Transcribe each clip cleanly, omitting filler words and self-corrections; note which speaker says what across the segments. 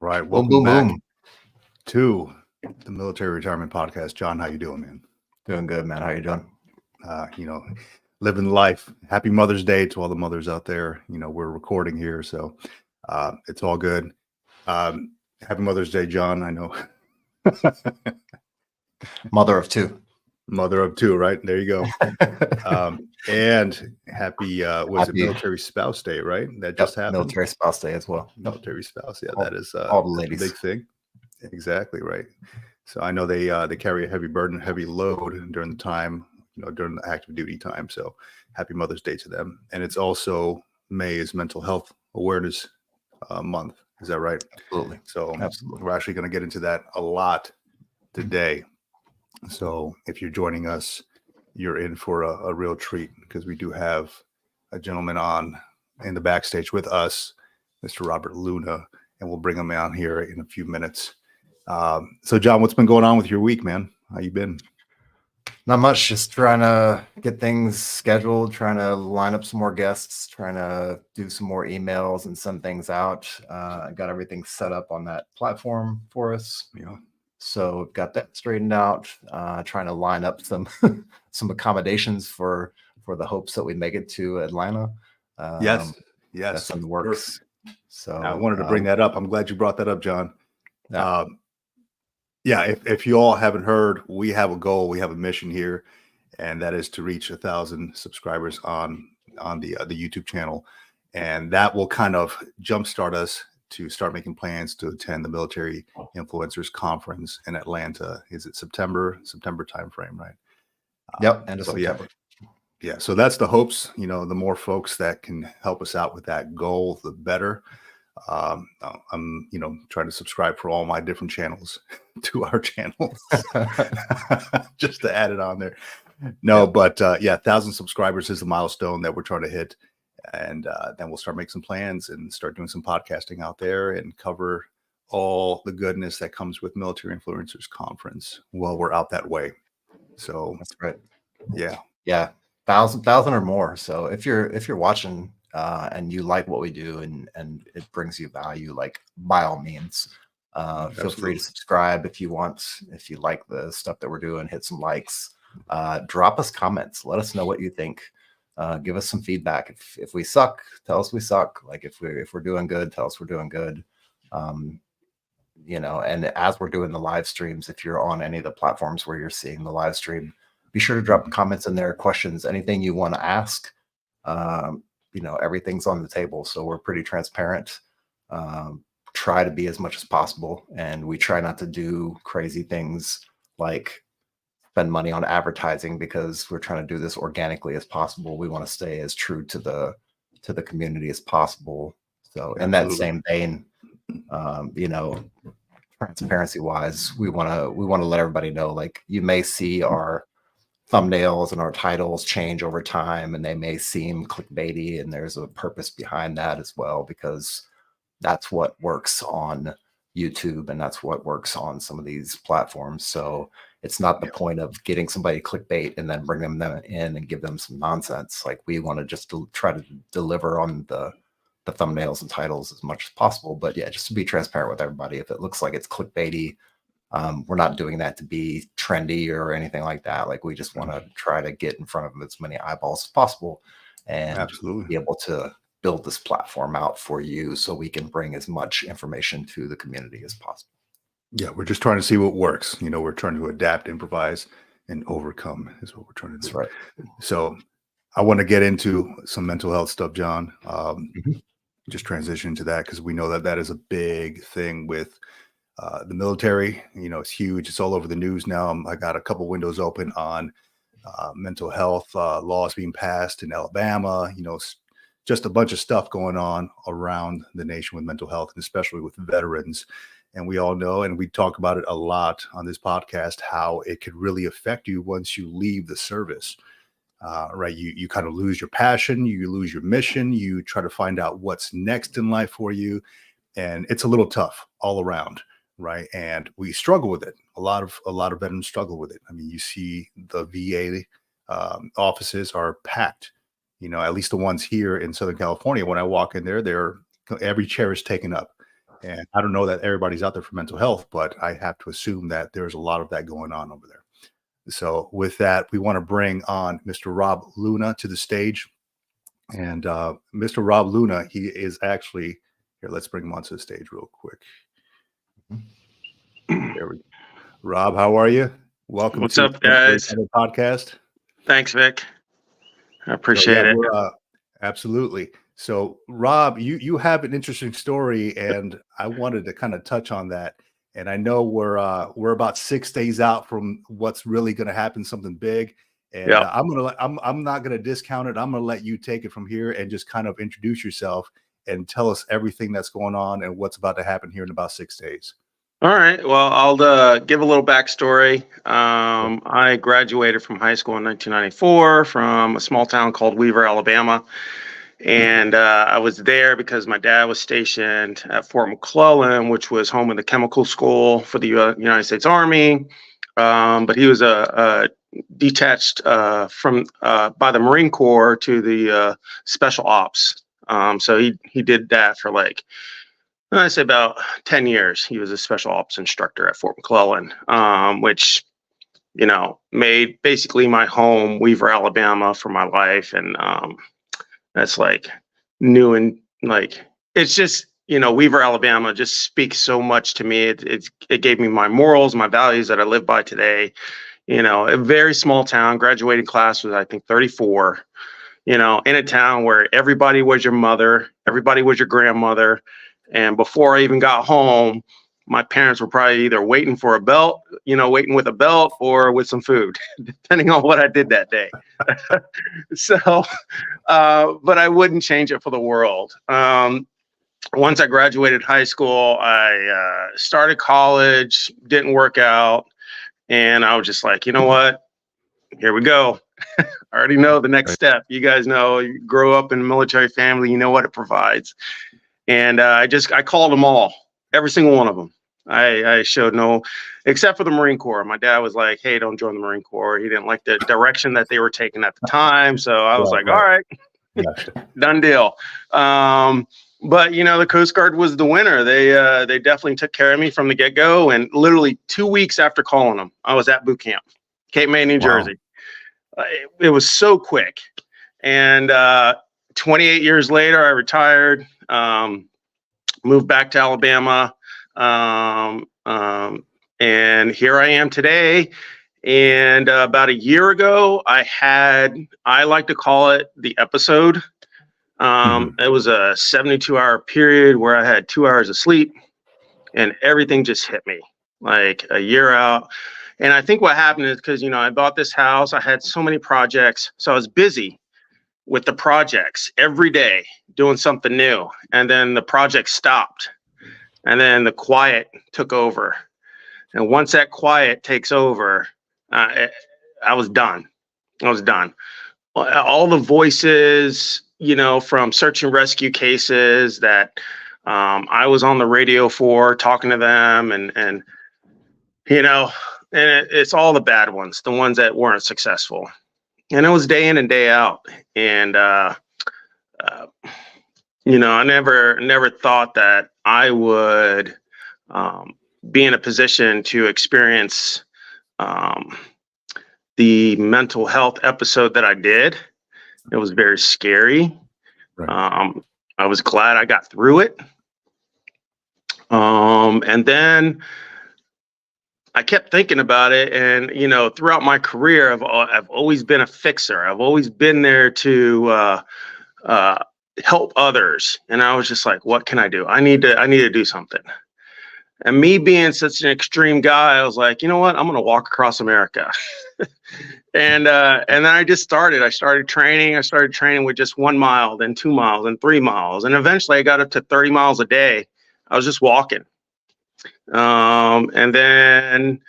Speaker 1: Right.
Speaker 2: Boom,
Speaker 1: Welcome
Speaker 2: boom,
Speaker 1: back
Speaker 2: boom.
Speaker 1: to the Military Retirement Podcast. John, how you doing, man?
Speaker 2: Doing good, man. How you doing?
Speaker 1: You know, living life. Happy Mother's Day to all the mothers out there. You know, we're recording here, so it's all good. Happy Mother's Day, John. I know.
Speaker 2: Mother of two.
Speaker 1: Mother of two, right? There you go. And happy was it
Speaker 2: Happy,
Speaker 1: Military Spouse Day, right? That
Speaker 2: yep,
Speaker 1: just happened.
Speaker 2: military spouse day as well.
Speaker 1: Military spouse, yeah,
Speaker 2: All,
Speaker 1: that is
Speaker 2: all the
Speaker 1: that's a
Speaker 2: ladies.
Speaker 1: big thing. Exactly right. So I know they carry a heavy burden, heavy load during the time, during the active duty time. So happy Mother's Day to them. And it's also May is Mental Health Awareness Month. Is that right?
Speaker 2: Absolutely.
Speaker 1: So
Speaker 2: Absolutely.
Speaker 1: we're actually going to get into that a lot today. So if you're joining us, you're in for a real treat because we do have a gentleman on in the backstage with us, Mr. Robert Luna, and we'll bring him on here in a few minutes. So, John, what's been going on with your week, man? How you been?
Speaker 2: Not much. Just trying to get things scheduled, trying to line up some more guests, trying to do some more emails and send things out. I got everything set up on that platform for us.
Speaker 1: Yeah.
Speaker 2: So we've got that straightened out. Trying to line up some some accommodations for the hopes that we make it to Atlanta.
Speaker 1: Yes.
Speaker 2: That's in the works. So
Speaker 1: I wanted to bring that up. I'm glad you brought that up, John.
Speaker 2: Yeah.
Speaker 1: Yeah, if you all haven't heard, we have a goal, we have a mission here, and that is to reach 1,000 subscribers on the YouTube channel, and that will kind of jumpstart us to start making plans to attend the Military Influencers Conference in Atlanta. Is it September timeframe, right?
Speaker 2: Yep, end of September.
Speaker 1: Yeah. So that's the hopes. The more folks that can help us out with that goal, the better. I'm trying to subscribe for all my different channels to our channel just to add it on there. No, yep. But 1,000 subscribers is the milestone that we're trying to hit, and then we'll start making some plans and start doing some podcasting out there and cover all the goodness that comes with Military Influencers Conference while we're out that way. So
Speaker 2: that's right.
Speaker 1: Yeah.
Speaker 2: 1,000 or more. So if you're watching and you like what we do and it brings you value, like by all means, feel free to subscribe if you want. If you like the stuff that we're doing, hit some likes, drop us comments, let us know what you think, give us some feedback. If we suck, tell us we suck. Like if we're doing good, tell us we're doing good. And as we're doing the live streams, if you're on any of the platforms where you're seeing the live stream, be sure to drop comments in there, questions, anything you want to ask. Everything's on the table. So we're pretty transparent. Try to be as much as possible. And we try not to do crazy things like spend money on advertising because we're trying to do this organically as possible. We want to stay as true to the community as possible. So in that same vein, transparency wise, we want to let everybody know, like, you may see our thumbnails and our titles change over time and they may seem clickbaity, and there's a purpose behind that as well, because that's what works on YouTube and that's what works on some of these platforms. So it's not the point of getting somebody clickbait and then bring them in and give them some nonsense. Like, we want to just try to deliver on the thumbnails and titles as much as possible. But yeah, just to be transparent with everybody, if it looks like it's clickbaity, we're not doing that to be trendy or anything like that. Like, we just want to try to get in front of as many eyeballs as possible and be able to build this platform out for you so we can bring as much information to the community as possible.
Speaker 1: Yeah, we're just trying to see what works. We're trying to adapt, improvise, and overcome is what we're trying to do.
Speaker 2: That's right.
Speaker 1: So I want to get into some mental health stuff, John. Just transition to that because we know that is a big thing with the military. It's huge. It's all over the news now. I got a couple windows open on mental health laws being passed in Alabama. Just a bunch of stuff going on around the nation with mental health, and especially with veterans. And we all know, and we talk about it a lot on this podcast, how it could really affect you once you leave the service. Right. You kind of lose your passion, you lose your mission, you try to find out what's next in life for you. And it's a little tough all around. Right. And we struggle with it. A lot of veterans struggle with it. I mean, you see the VA offices are packed, at least the ones here in Southern California. When I walk in there, every chair is taken up. And I don't know that everybody's out there for mental health, but I have to assume that there's a lot of that going on over there. So with that, we want to bring on Mr. Rob Luna to the stage. And Mr. Rob Luna, he is actually here. Let's bring him onto the stage real quick. There we go. Rob, how are you? Welcome
Speaker 3: What's
Speaker 1: to
Speaker 3: up, guys?
Speaker 1: the podcast.
Speaker 3: Thanks, Vic. I appreciate it.
Speaker 1: Absolutely. So, Rob, you have an interesting story, and I wanted to kind of touch on that. And I know we're about 6 days out from what's really going to happen, something big. And
Speaker 3: Yep.
Speaker 1: I'm not gonna discount it. I'm gonna let you take it from here and just kind of introduce yourself and tell us everything that's going on and what's about to happen here in about 6 days.
Speaker 3: All right. Well, I'll give a little backstory. I graduated from high school in 1994 from a small town called Weaver, Alabama. And I was there because my dad was stationed at Fort McClellan, which was home of the chemical school for the United States Army. But he was detached from by the Marine Corps to the special ops. So he did that for like, I say about 10 years. He was a special ops instructor at Fort McClellan, which, made basically my home, Weaver, Alabama, for my life. And that's like new and like, it's just, Weaver, Alabama just speaks so much to me. It gave me my morals, my values that I live by today. A very small town, graduating class was, I think, 34, in a town where everybody was your mother, everybody was your grandmother. And before I even got home, my parents were probably either waiting for a belt, waiting with a belt or with some food, depending on what I did that day. So, but I wouldn't change it for the world. Once I graduated high school, I started college, didn't work out. And I was just like, you know what? Here we go. I already know the next step. You guys know, you grow up in a military family, you know what it provides. And I called them all, every single one of them. I showed no, except for the Marine Corps. My dad was like, hey, don't join the Marine Corps. He didn't like the direction that they were taking at the time. So I was all right, done deal. But the Coast Guard was the winner. They definitely took care of me from the get-go. And literally 2 weeks after calling them, I was at boot camp, Cape May, New Jersey. It was so quick. And 28 years later, I retired, moved back to Alabama, and here I am today. And about a year ago, I like to call it the episode. It was a 72-hour period where I had 2 hours of sleep and everything just hit me like a year out. And I think what happened is because, I bought this house, I had so many projects. So I was busy with the projects every day doing something new. And then the project stopped and then the quiet took over. And once that quiet takes over, I was done. All the voices, from search and rescue cases that I was on the radio for, talking to them, and it's all the bad ones, the ones that weren't successful. And it was day in and day out. And I never thought that I would be in a position to experience the mental health episode that I did. It was very scary. Right. I was glad I got through it. And then I kept thinking about it. And, throughout my career, I've always been a fixer. I've always been there to help others. And I was just like, what can I do? I need to do something. And me being such an extreme guy, I was like, you know what? I'm going to walk across America. And then I started training. I started training with just 1 mile, then 2 miles, and 3 miles. And eventually I got up to 30 miles a day. I was just walking. And then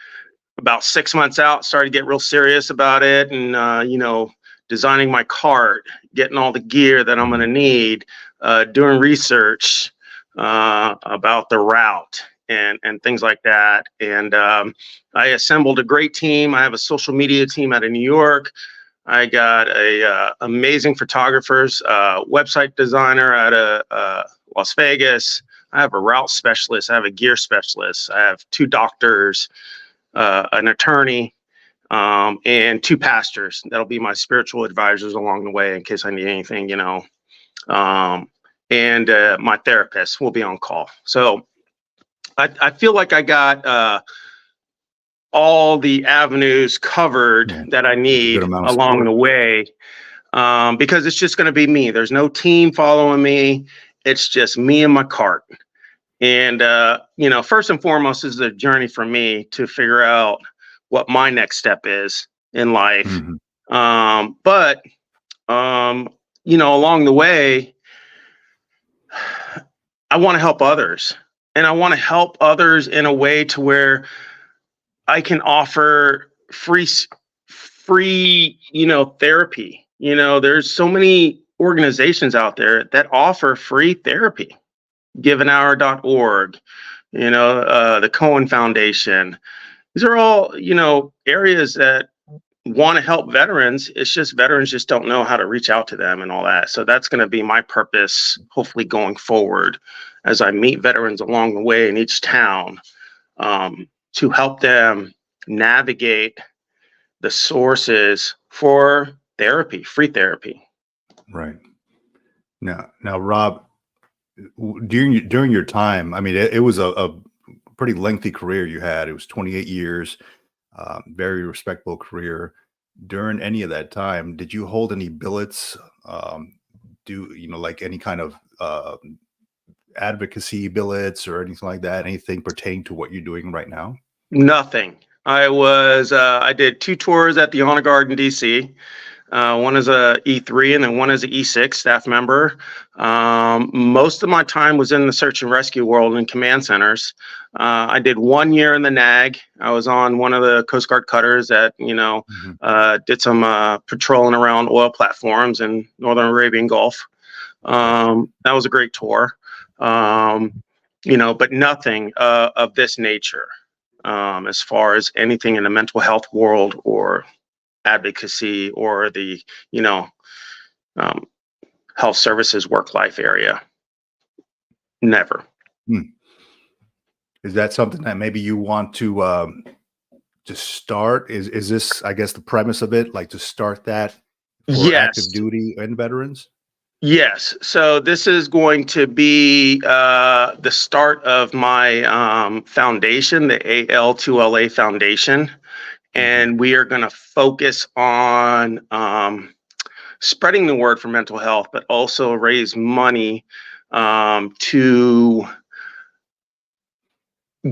Speaker 3: about 6 months out, started to get real serious about it. And, designing my cart, getting all the gear that I'm going to need, doing research about the route. And things like that. And I assembled a great team. I have a social media team out of New York. I got amazing photographers, website designer out of Las Vegas, I have a route specialist, I have a gear specialist, I have 2 doctors, an attorney, and 2 pastors. That'll be my spiritual advisors along the way in case I need anything, and my therapist will be on call. So I feel like I got all the avenues covered that I need along the way, because it's just going to be me. There's no team following me. It's just me and my cart. And, first and foremost is a journey for me to figure out what my next step is in life. But along the way, I want to help others, and I want to help others in a way to where I can offer free, therapy. There's so many organizations out there that offer free therapy. giveanhour.org, the Cohen Foundation. These are all, areas that want to help veterans. It's just veterans just don't know how to reach out to them and all that. So that's going to be my purpose, hopefully going forward, as I meet veterans along the way in each town, to help them navigate the sources for therapy, free therapy.
Speaker 1: Right. Now, Rob, during your time, I mean, it was a pretty lengthy career you had. It was 28 years, very respectable career. During any of that time, did you hold any billets? Like any kind of advocacy billets or anything like that? Anything pertaining to what you're doing right now?
Speaker 3: Nothing. I did 2 tours at the Honor Guard in DC. One as a E3 and then one as an E6 staff member. Most of my time was in the search and rescue world in command centers. I did 1 year in the NAG. I was on one of the Coast Guard cutters that, did some patrolling around oil platforms in Northern Arabian Gulf. That was a great tour. But nothing of this nature, as far as anything in the mental health world or advocacy or the health services work life area. Never.
Speaker 1: Is that something that maybe you want to start? Is this, I guess, the premise of it, like to start that for active duty and veterans?
Speaker 3: Yes. So this is going to be the start of my foundation, the AL2LA Foundation. And we are going to focus on spreading the word for mental health, but also raise money to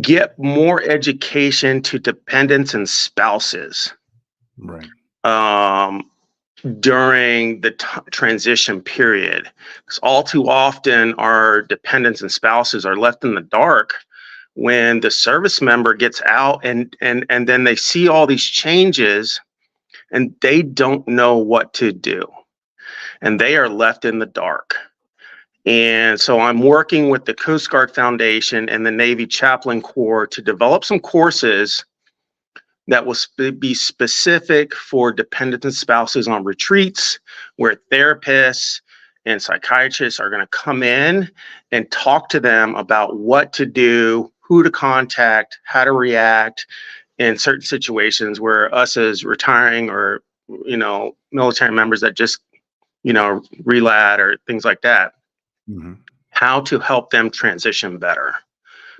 Speaker 3: get more education to dependents and spouses.
Speaker 1: Right.
Speaker 3: During the transition period, because all too often our dependents and spouses are left in the dark when the service member gets out and then they see all these changes and they don't know what to do and they are left in the dark. And so I'm working with the Coast Guard Foundation and the Navy Chaplain Corps to develop some courses that will be specific for dependents and spouses on retreats, where therapists and psychiatrists are going to come in and talk to them about what to do, who to contact, how to react in certain situations where us as retiring or, military members that just, relad or things like that, how to help them transition better.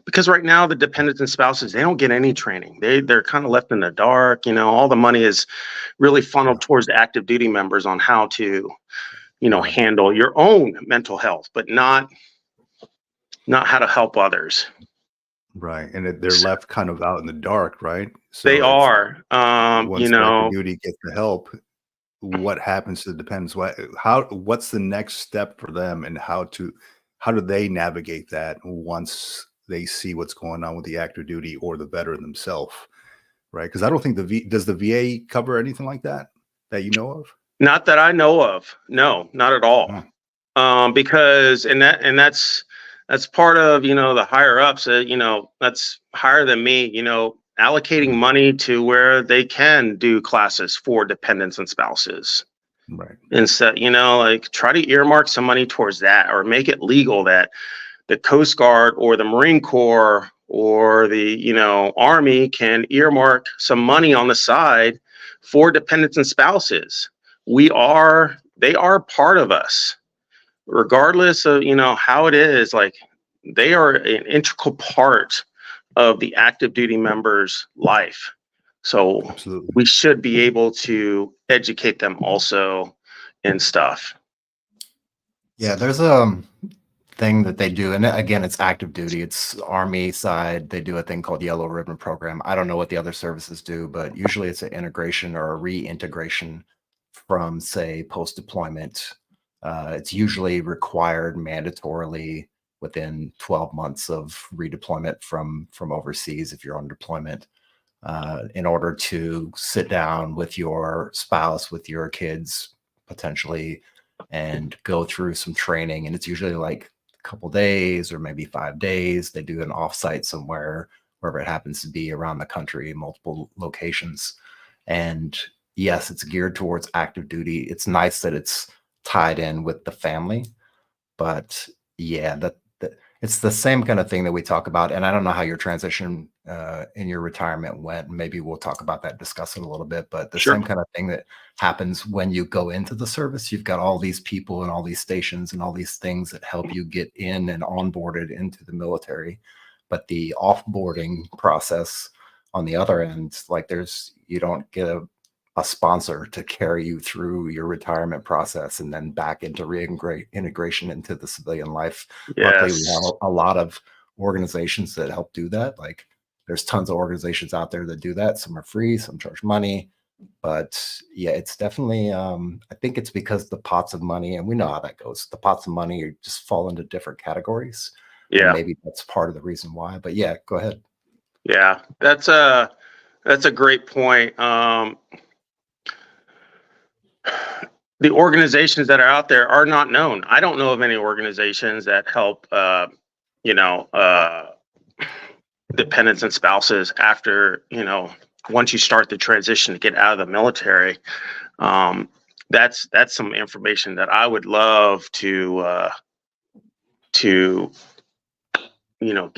Speaker 3: Because right now the dependents and spouses, they don't get any training. They're kind of left in the dark. All the money is really funneled towards the active duty members on how to, handle your own mental health, but not how to help others.
Speaker 1: Right. And they're left kind of out in the dark, right? So
Speaker 3: they are.
Speaker 1: Once active duty gets the help, what happens to the dependents? What's the next step for them, and how do they navigate that once they see what's going on with the active duty or the veteran themselves, right? Because I don't think does the VA cover anything like that you know of?
Speaker 3: Not that I know of. No, not at all. Because that's part of the higher ups. That's higher than me. Allocating money to where they can do classes for dependents and spouses.
Speaker 1: Right.
Speaker 3: Instead, try to earmark some money towards that, or make it legal that the Coast Guard or the Marine Corps or the Army can earmark some money on the side for dependents and spouses. They are part of us, regardless of how it is. Like, they are an integral part of the active duty member's life. So
Speaker 1: Absolutely.
Speaker 3: we should be able to educate them also and stuff.
Speaker 2: Yeah, there's a thing that they do, and again, it's active duty. It's Army side. They do a thing called Yellow Ribbon Program. I don't know what the other services do, but usually it's an integration or a reintegration from, say, post-deployment. It's usually required mandatorily within 12 months of redeployment from overseas if you're on deployment, in order to sit down with your spouse, with your kids potentially, and go through some training. And it's usually like a couple days or maybe 5 days. They do an offsite somewhere, wherever it happens to be around the country, multiple locations. And yes, it's geared towards active duty. It's nice that it's tied in with the family, but yeah, that it's the same kind of thing that we talk about. And I don't know how your transition in your retirement went. Maybe we'll talk about that, discuss it a little bit, but the
Speaker 3: Sure.
Speaker 2: same kind of thing that happens when you go into the service. You've got all these people and all these stations and all these things that help you get in and onboarded into the military. But the offboarding process on the other end, like you don't get a sponsor to carry you through your retirement process and then back into reintegration into the civilian life. Luckily, we have a lot of organizations that help do that. Like, there's tons of organizations out there that do that. Some are free, some charge money. But yeah, it's definitely, I think it's because the pots of money, and we know how that goes. The pots of money just fall into different categories.
Speaker 3: Yeah.
Speaker 2: And maybe that's part of the reason why. But yeah, go ahead.
Speaker 3: Yeah, that's a great point. The organizations that are out there are not known. I don't know of any organizations that help, dependents and spouses after, once you start the transition to get out of the military. That's some information that I would love to get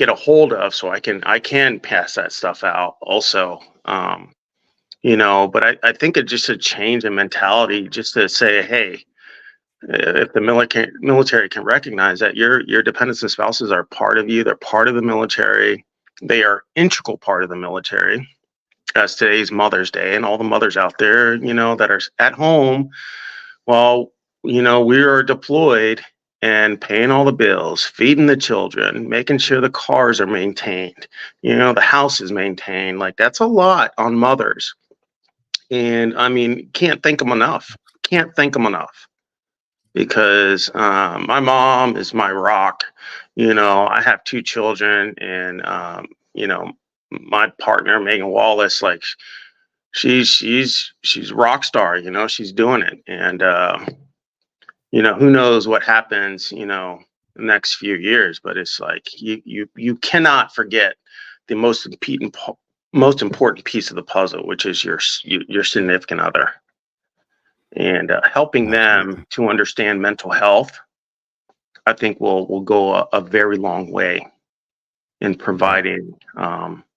Speaker 3: a hold of, so I can pass that stuff out also. But I think it's just a change in mentality, just to say, hey, if the military can recognize that your dependents and spouses are part of you, they're part of the military, they are integral part of the military. As today's Mother's Day, and all the mothers out there, that are at home while, we are deployed and paying all the bills, feeding the children, making sure the cars are maintained, the house is maintained. Like, that's a lot on mothers. And I mean, can't thank them enough. Because my mom is my rock. I have 2 children, and my partner, Megan Wallace, like, she's rock star. She's doing it, and who knows what happens, the next few years. But it's like you cannot forget the most important piece of the puzzle, which is your significant other, and helping them to understand mental health. I think will go a very long way in providing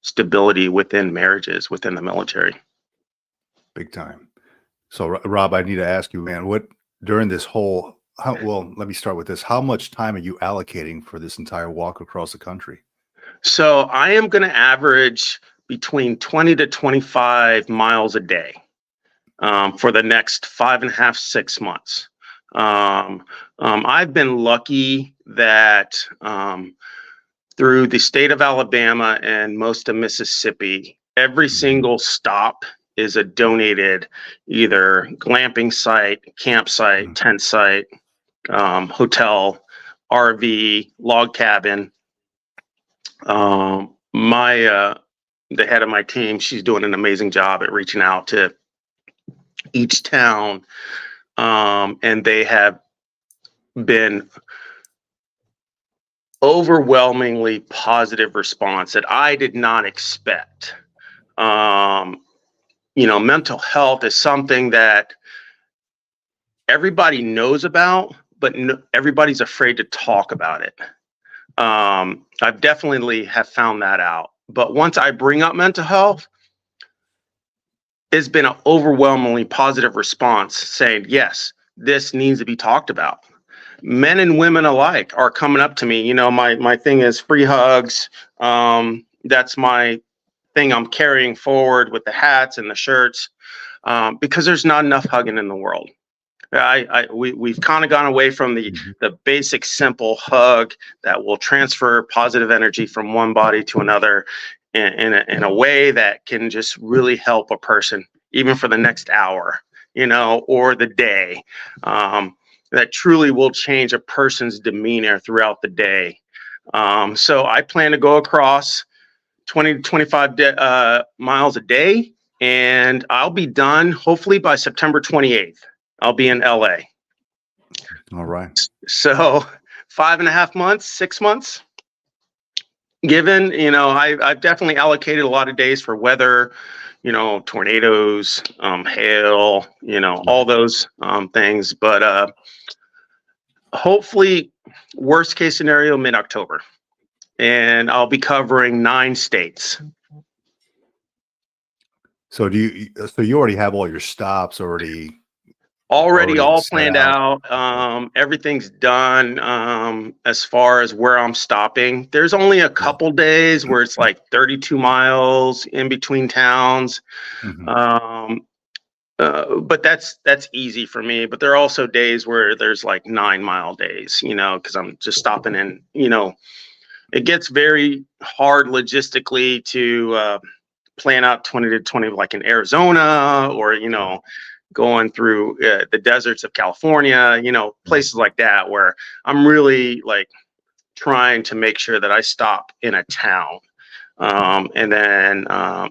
Speaker 3: stability within marriages within the military.
Speaker 1: Big time. So, Rob, I need to ask you, man, what during this whole, let me start with this. How much time are you allocating for this entire walk across the country?
Speaker 3: So I am going to average between 20 to 25 miles a day for the next 5.5, 6 months. I've been lucky that through the state of Alabama and most of Mississippi, every single stop is a donated either glamping site, campsite, tent site, hotel, RV, log cabin. The head of my team, she's doing an amazing job at reaching out to each town, and they have been overwhelmingly positive response that I did not expect. Mental health is something that everybody knows about, but everybody's afraid to talk about it. I've definitely have found that out. But once I bring up mental health, it's been an overwhelmingly positive response saying, yes, this needs to be talked about. Men and women alike are coming up to me. You know, my thing is free hugs. That's my thing I'm carrying forward with the hats and the shirts, because there's not enough hugging in the world. We've kind of gone away from the basic simple hug that will transfer positive energy from one body to another in a way that can just really help a person, even for the next hour, you know, or the day. That truly will change a person's demeanor throughout the day. So I plan to go across 20 to 25 miles a day, and I'll be done hopefully by September 28th. I'll be in LA.
Speaker 1: All right.
Speaker 3: So 5.5 months, 6 months. Given, you know, I've definitely allocated a lot of days for weather, you know, tornadoes, hail, you know, all those things. But hopefully, worst case scenario, mid-October. And I'll be covering 9 states.
Speaker 1: So so you already have all your stops already
Speaker 3: All
Speaker 1: set
Speaker 3: planned out. Everything's done as far as where I'm stopping. There's only a couple days where it's like 32 miles in between towns. But that's easy for me. But there are also days where there's like 9-mile days, you know, because I'm just stopping in, you know, it gets very hard logistically to plan out 20 to 20, like in Arizona, or, you know, going through the deserts of California, you know, places like that, where I'm really like trying to make sure that I stop in a town. And then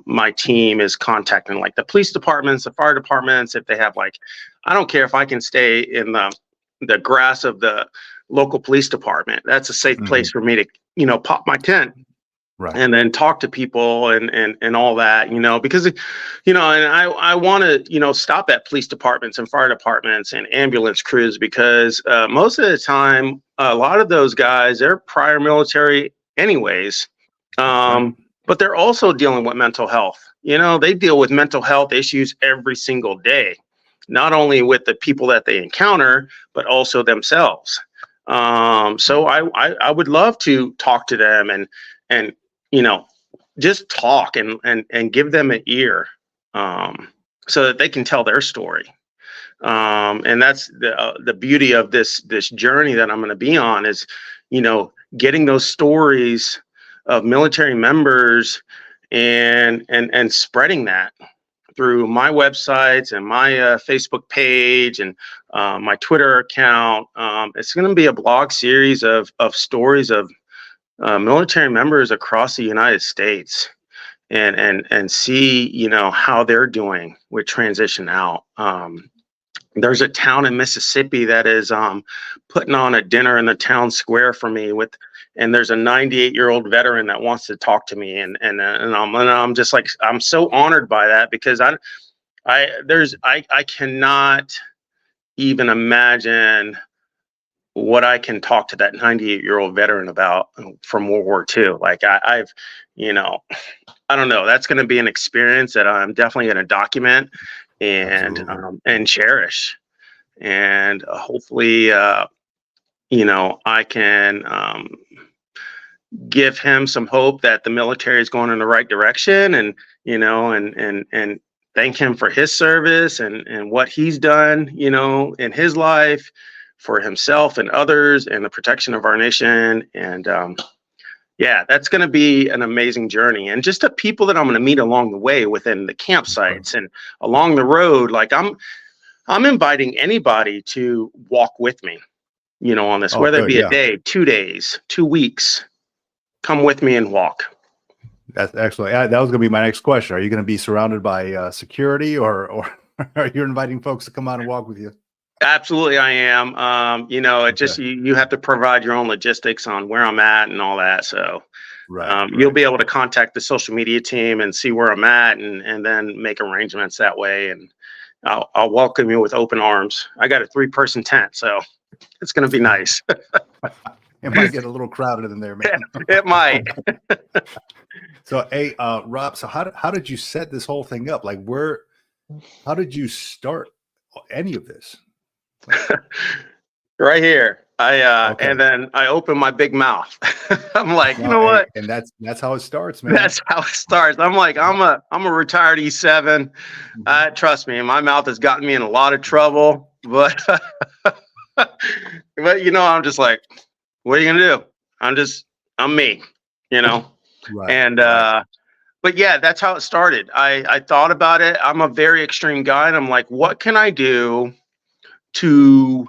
Speaker 3: my team is contacting like the police departments, the fire departments, if they have like, I don't care if I can stay in the grass of the local police department. That's a safe place for me to, you know, pop my tent.
Speaker 1: Right.
Speaker 3: And then talk to people and all that, you know, because, you know, and I want to, you know, stop at police departments and fire departments and ambulance crews, because most of the time, a lot of those guys, they're prior military anyways. But they're also dealing with mental health. You know, they deal with mental health issues every single day, not only with the people that they encounter, but also themselves. So I would love to talk to them and you know, just talk and give them an ear, so that they can tell their story. And that's the beauty of this journey that I'm going to be on, is, you know, getting those stories of military members and spreading that through my websites and my Facebook page and my Twitter account. It's going to be a blog series of stories of military members across the United States, and see, you know, how they're doing with transition out. There's a town in Mississippi that is putting on a dinner in the town square for me and there's a 98-year-old veteran that wants to talk to me, and I'm just like, I'm so honored by that, because I cannot even imagine what I can talk to that 98-year-old veteran about from World War II. Like I've, you know, I don't know. That's going to be an experience that I'm definitely going to document and cherish, and hopefully, you know, I can give him some hope that the military is going in the right direction, and, you know, and thank him for his service and what he's done, you know, in his life, for himself and others, and the protection of our nation. And yeah, that's going to be an amazing journey. And just the people that I'm going to meet along the way within the campsites and along the road, like I'm inviting anybody to walk with me, you know, on this, whether it be a day, 2 days, 2 weeks, come with me and walk.
Speaker 1: That's excellent. That was going to be my next question. Are you going to be surrounded by security, or are you inviting folks to come out and walk with you?
Speaker 3: Absolutely, I am. You know, it just, you have to provide your own logistics on where I'm at and all that. So you'll be able to contact the social media team and see where I'm at, and then make arrangements that way. And I'll welcome you with open arms. I got a 3-person tent, so it's going to be nice.
Speaker 1: It might get a little crowded in there, man.
Speaker 3: It might.
Speaker 1: So, hey, Rob, so how did you set this whole thing up? Like, how did you start any of this?
Speaker 3: Right here.
Speaker 1: Okay.
Speaker 3: And then I open my big mouth. I'm like, you
Speaker 1: No,
Speaker 3: know
Speaker 1: hey,
Speaker 3: what?
Speaker 1: and that's how it starts, man.
Speaker 3: That's how it starts. I'm like, I'm a retiree 7. Trust me, my mouth has gotten me in a lot of trouble, but but I'm just like, what are you gonna do? I'm me,
Speaker 1: Right.
Speaker 3: And
Speaker 1: right.
Speaker 3: but yeah, that's how it started. I thought about it. I'm a very extreme guy, and I'm like, what can I do to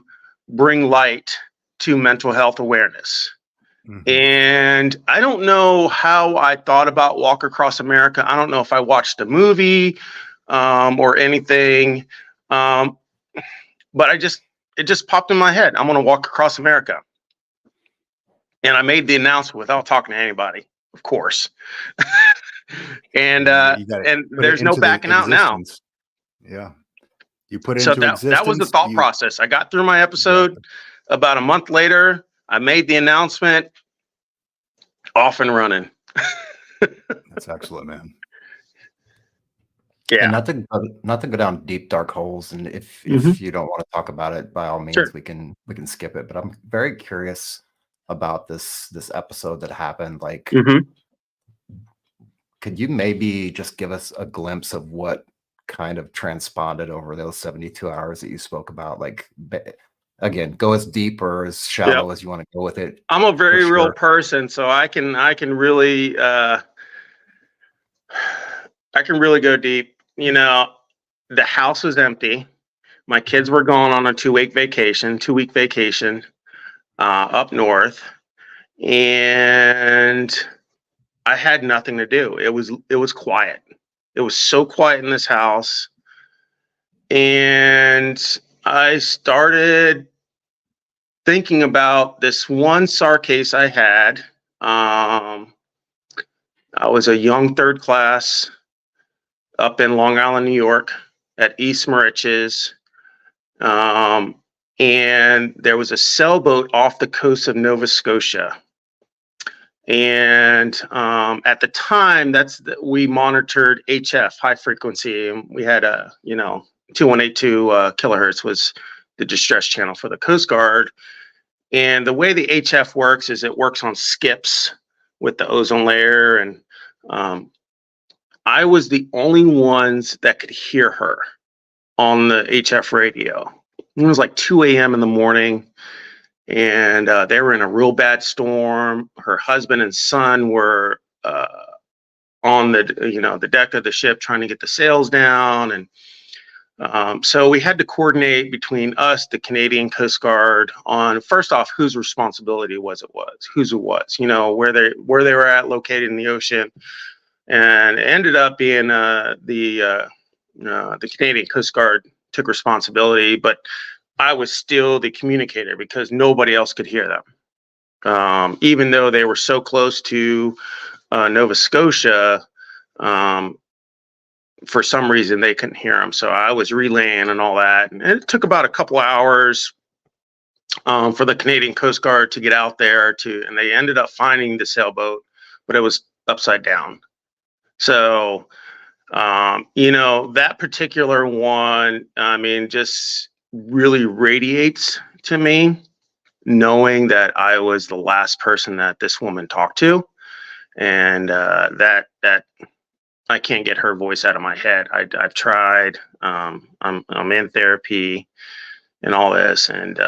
Speaker 3: bring light to mental health awareness?
Speaker 1: Mhm.
Speaker 3: And I don't know how I thought about Walk Across America. I don't know if I watched a movie or anything, but it just popped in my head. I'm going to walk across America, and I made the announcement without talking to anybody, of course. and
Speaker 1: You got to
Speaker 3: and
Speaker 1: put it
Speaker 3: there's no
Speaker 1: into the
Speaker 3: backing out now.
Speaker 1: existence. Yeah. You put it
Speaker 3: So
Speaker 1: into
Speaker 3: that was the
Speaker 1: existence.
Speaker 3: thought process. I got through my episode.
Speaker 1: Exactly.
Speaker 3: About a month later, I made the announcement. Off and running.
Speaker 1: That's excellent, man.
Speaker 3: Yeah.
Speaker 2: And not to go down deep dark holes, and if you don't want to talk about it, by all means,
Speaker 3: Sure.
Speaker 2: we can skip it. But I'm very curious about this episode that happened. Like, could you maybe just give us a glimpse of what kind of transponded over those 72 hours that you spoke about? Like, again, go as deep or as shallow as you want to go with it.
Speaker 3: I'm a very real
Speaker 2: sure.
Speaker 3: person, so I can really go deep. The house was empty. My kids were going on a 2-week vacation up north, and I had nothing to do. It was quiet. It was so quiet in this house, and I started thinking about this one SAR case I had. I was a young third class up in Long Island, New York, at East Moriches. And there was a sailboat off the coast of Nova Scotia. And at the time, we monitored HF, high frequency. And we had 2182 kilohertz was the distress channel for the Coast Guard. And the way the HF works is it works on skips with the ozone layer. And I was the only ones that could hear her on the HF radio. It was like 2 a.m. in the morning, and they were in a real bad storm. Her husband and son were on the deck of the ship trying to get the sails down. And so we had to coordinate between us, the Canadian Coast Guard, on first off whose responsibility whose it was, where they were at, located in the ocean, and it ended up being the Canadian Coast Guard took responsibility, but I was still the communicator because nobody else could hear them, even though they were so close to Nova Scotia. For some reason they couldn't hear them, so I was relaying and all that, and it took about a couple of hours for the Canadian Coast Guard to get out there and they ended up finding the sailboat, but it was upside down. So that particular one, I mean, just really radiates to me, knowing that I was the last person that this woman talked to, and that I can't get her voice out of my head. I've tried. I'm in therapy and all this, and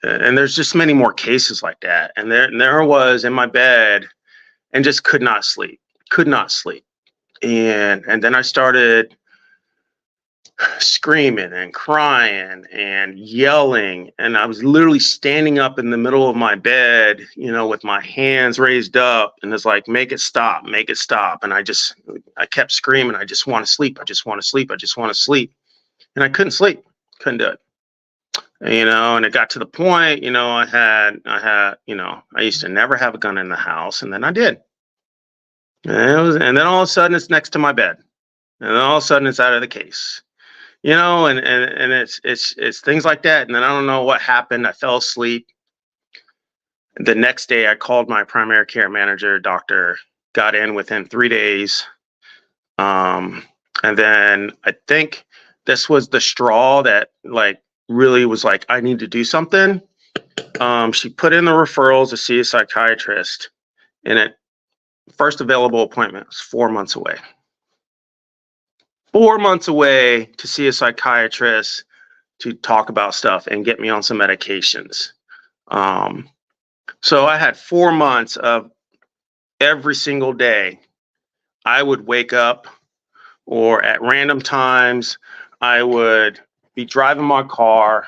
Speaker 3: there's just many more cases like that. And there I was in my bed and just could not sleep. And then I started screaming and crying and yelling, and I was literally standing up in the middle of my bed, with my hands raised up, and it's like, make it stop. And I kept screaming, I just want to sleep, and I couldn't sleep, couldn't do it. And it got to the point, I used to never have a gun in the house, and then I did. And then all of a sudden it's next to my bed, and then all of a sudden it's out of the case, and it's things like that. And then I don't know what happened. I fell asleep, The next day, I called my primary care manager, doctor, got in within 3 days. And then I think this was the straw that like really was like, I need to do something. She put in the referrals to see a psychiatrist, and it first available appointment was 4 months away. 4 months away to see a psychiatrist to talk about stuff and get me on some medications. So I had 4 months of every single day I would wake up, or at random times I would be driving my car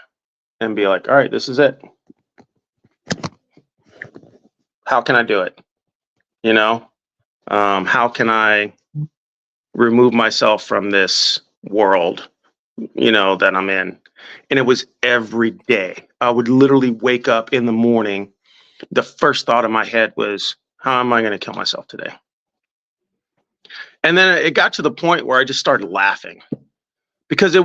Speaker 3: and be like, all right, this is it. How can I do it? You know, how can I remove myself from this world, you know, that I'm in? And it was every day. I would literally wake up in the morning. The first thought in my head was, how am I going to kill myself today? And then it got to the point where I just started laughing, because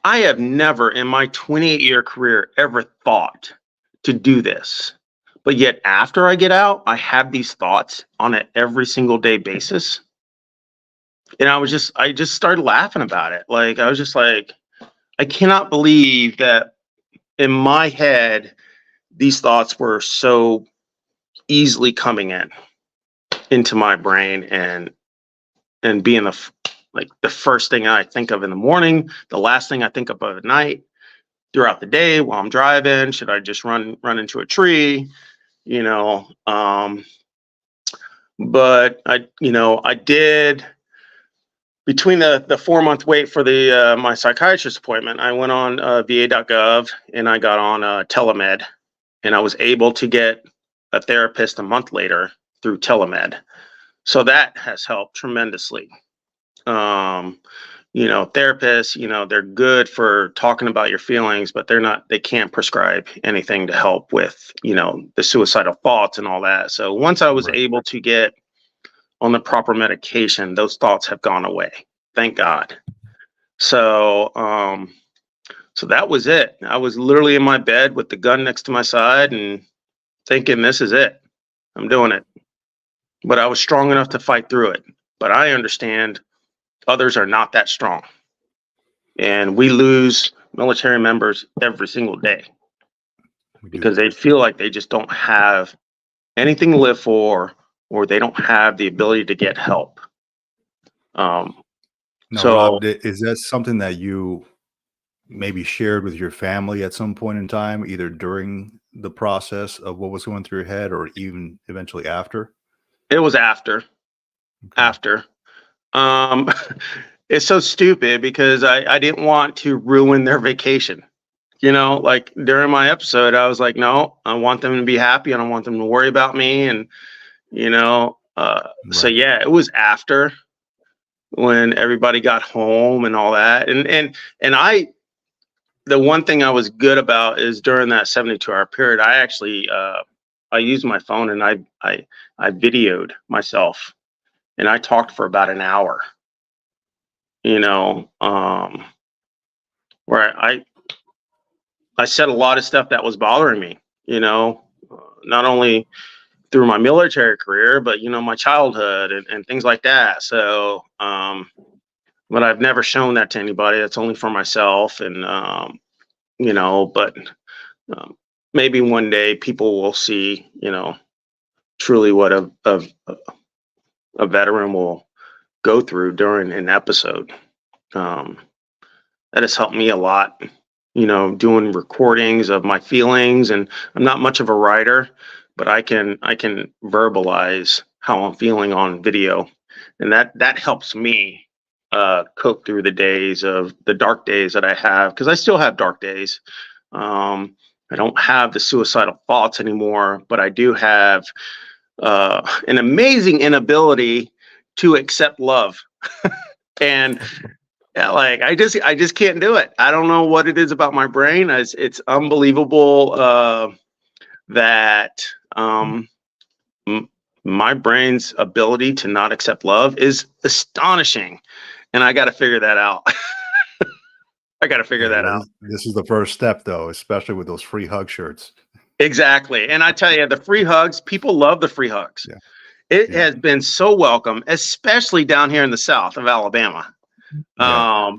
Speaker 3: I have never in my 28-year career ever thought to do this. But yet after I get out, I have these thoughts on an every single day basis. And I just started laughing about it. Like, I was just like, I cannot believe that in my head, these thoughts were so easily coming into my brain and being the first thing I think of in the morning, the last thing I think of at night, throughout the day while I'm driving. Should I just run into a tree? You know, but I did, between the 4 month wait for the my psychiatrist appointment, I went on va.gov and I got on telemed, and I was able to get a therapist a month later through telemed. So that has helped tremendously. Therapists, they're good for talking about your feelings, but they can't prescribe anything to help with, the suicidal thoughts and all that. So once I was able to get on the proper medication, those thoughts have gone away. Thank God. So, so that was it. I was literally in my bed with the gun next to my side and thinking, this is it. I'm doing it. But I was strong enough to fight through it. But I understand others are not that strong. And we lose military members every single day because they feel like they just don't have anything to live for, or they don't have the ability to get help.
Speaker 1: Now, Rob, is that something that you maybe shared with your family at some point in time, either during the process of what was going through your head or even eventually after?
Speaker 3: It was after. Okay. It's so stupid because I didn't want to ruin their vacation. Like during my episode, I was like, no, I want them to be happy. I don't want them to worry about me. And, so yeah, it was after, when everybody got home and all that. And the one thing I was good about is during that 72-hour period, I actually, I used my phone and I videoed myself, and I talked for about an hour, where I said a lot of stuff that was bothering me, not only through my military career, but, my childhood and things like that. So, but I've never shown that to anybody. That's only for myself. And, but maybe one day people will see, truly what a veteran will go through during an episode. That has helped me a lot, doing recordings of my feelings. And I'm not much of a writer, but I can verbalize how I'm feeling on video, and that helps me cope through the dark days that I have, because I still have dark days. I don't have the suicidal thoughts anymore, but I do have an amazing inability to accept love. And yeah, like I just can't do it. I don't know what it is about my brain. It's unbelievable that my brain's ability to not accept love is astonishing, and I got to figure that out. I got to figure that out.
Speaker 1: This is the first step, though, especially with those free hug shirts.
Speaker 3: Exactly. And I tell you, the free hugs, people love the free hugs.
Speaker 1: Yeah.
Speaker 3: It
Speaker 1: Yeah.
Speaker 3: has been so welcome, especially down here in the south of Alabama.
Speaker 1: Yeah.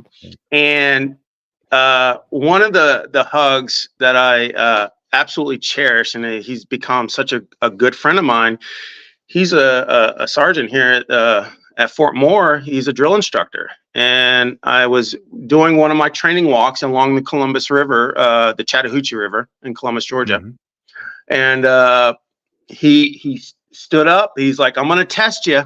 Speaker 3: And one of the hugs that I absolutely cherish, and he's become such a good friend of mine. He's a sergeant here at Fort Moore. He's a drill instructor, and I was doing one of my training walks along the Columbus River, the Chattahoochee River in Columbus, Georgia.
Speaker 1: Mhm.
Speaker 3: And he stood up. He's like, "I'm gonna test you."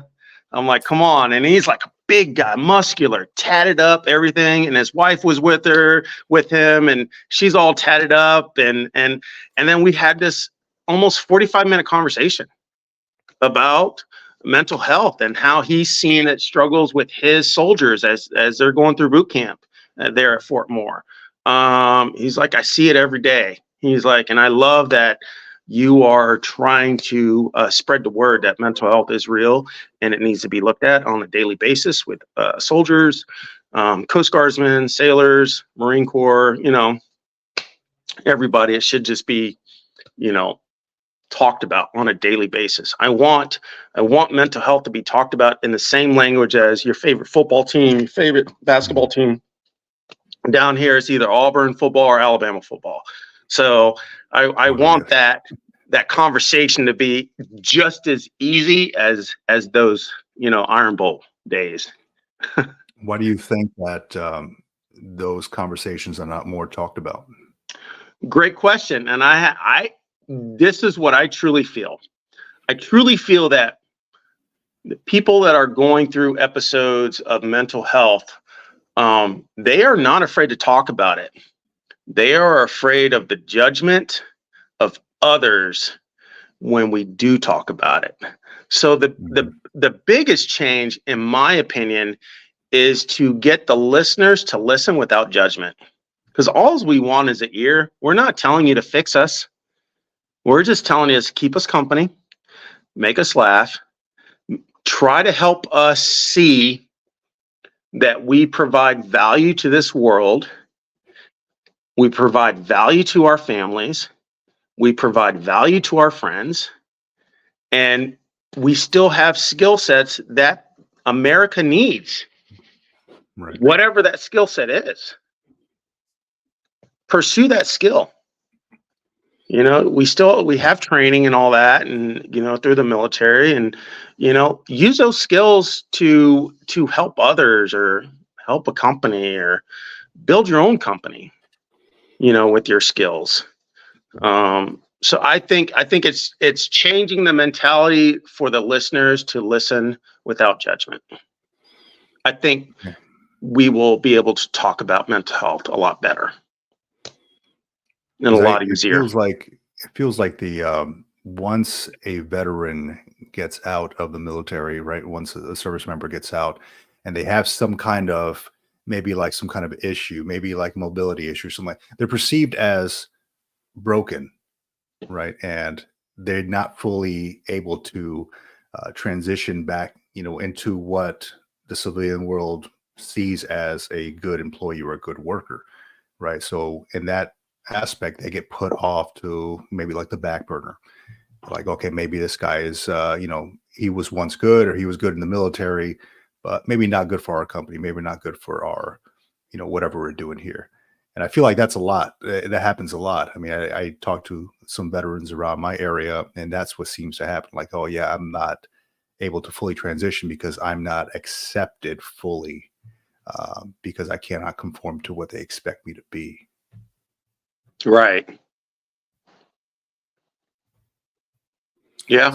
Speaker 3: I'm like, "Come on!" And he's like a big guy, muscular, tatted up, everything. And his wife was with him, and she's all tatted up. And then we had this almost 45-minute conversation about mental health and how he's seen it struggles with his soldiers as they're going through boot camp there at Fort Moore. He's like, "I see it every day." He's like, "And I love that you are trying to spread the word that mental health is real and it needs to be looked at on a daily basis with soldiers, Coast Guardsmen, sailors, Marine Corps, everybody. It should just be, talked about on a daily basis. I want mental health to be talked about in the same language as your favorite football team, your favorite basketball team. Down here, it's either Auburn football or Alabama football. So I want that conversation to be just as easy as those Iron Bowl days.
Speaker 1: Why do you think that those conversations are not more talked about?
Speaker 3: Great question. And this is what I truly feel. I truly feel that the people that are going through episodes of mental health, they are not afraid to talk about it. They are afraid of the judgment of others when we do talk about it. So the biggest change, in my opinion, is to get the listeners to listen without judgment. Because all we want is an ear. We're not telling you to fix us. We're just telling you to keep us company, make us laugh, try to help us see that we provide value to this world. We provide value to our families. We provide value to our friends. And we still have skill sets that America needs.
Speaker 1: Right.
Speaker 3: Whatever that skill set is. Pursue that skill. We have training and all that, and through the military, and use those skills to help others or help a company or build your own company, with your skills. So I think it's changing the mentality for the listeners to listen without judgment. I think we will be able to talk about mental health a lot better. And a lot easier.
Speaker 1: It feels like the once a veteran gets out of the military, right? Once a service member gets out, and they have some kind of some kind of issue, maybe like mobility issue, something they're perceived as broken, right? And they're not fully able to transition back, into what the civilian world sees as a good employee or a good worker, right? So in that aspect, they get put off to maybe like the back burner. Like, okay, maybe this guy is, he was once good, or he was good in the military, but maybe not good for our company, maybe not good for our, whatever we're doing here. And I feel like that's a lot. That happens a lot. I mean, I talk to some veterans around my area, and that's what seems to happen. Like, oh yeah, I'm not able to fully transition because I'm not accepted fully, because I cannot conform to what they expect me to be.
Speaker 3: Right. Yeah.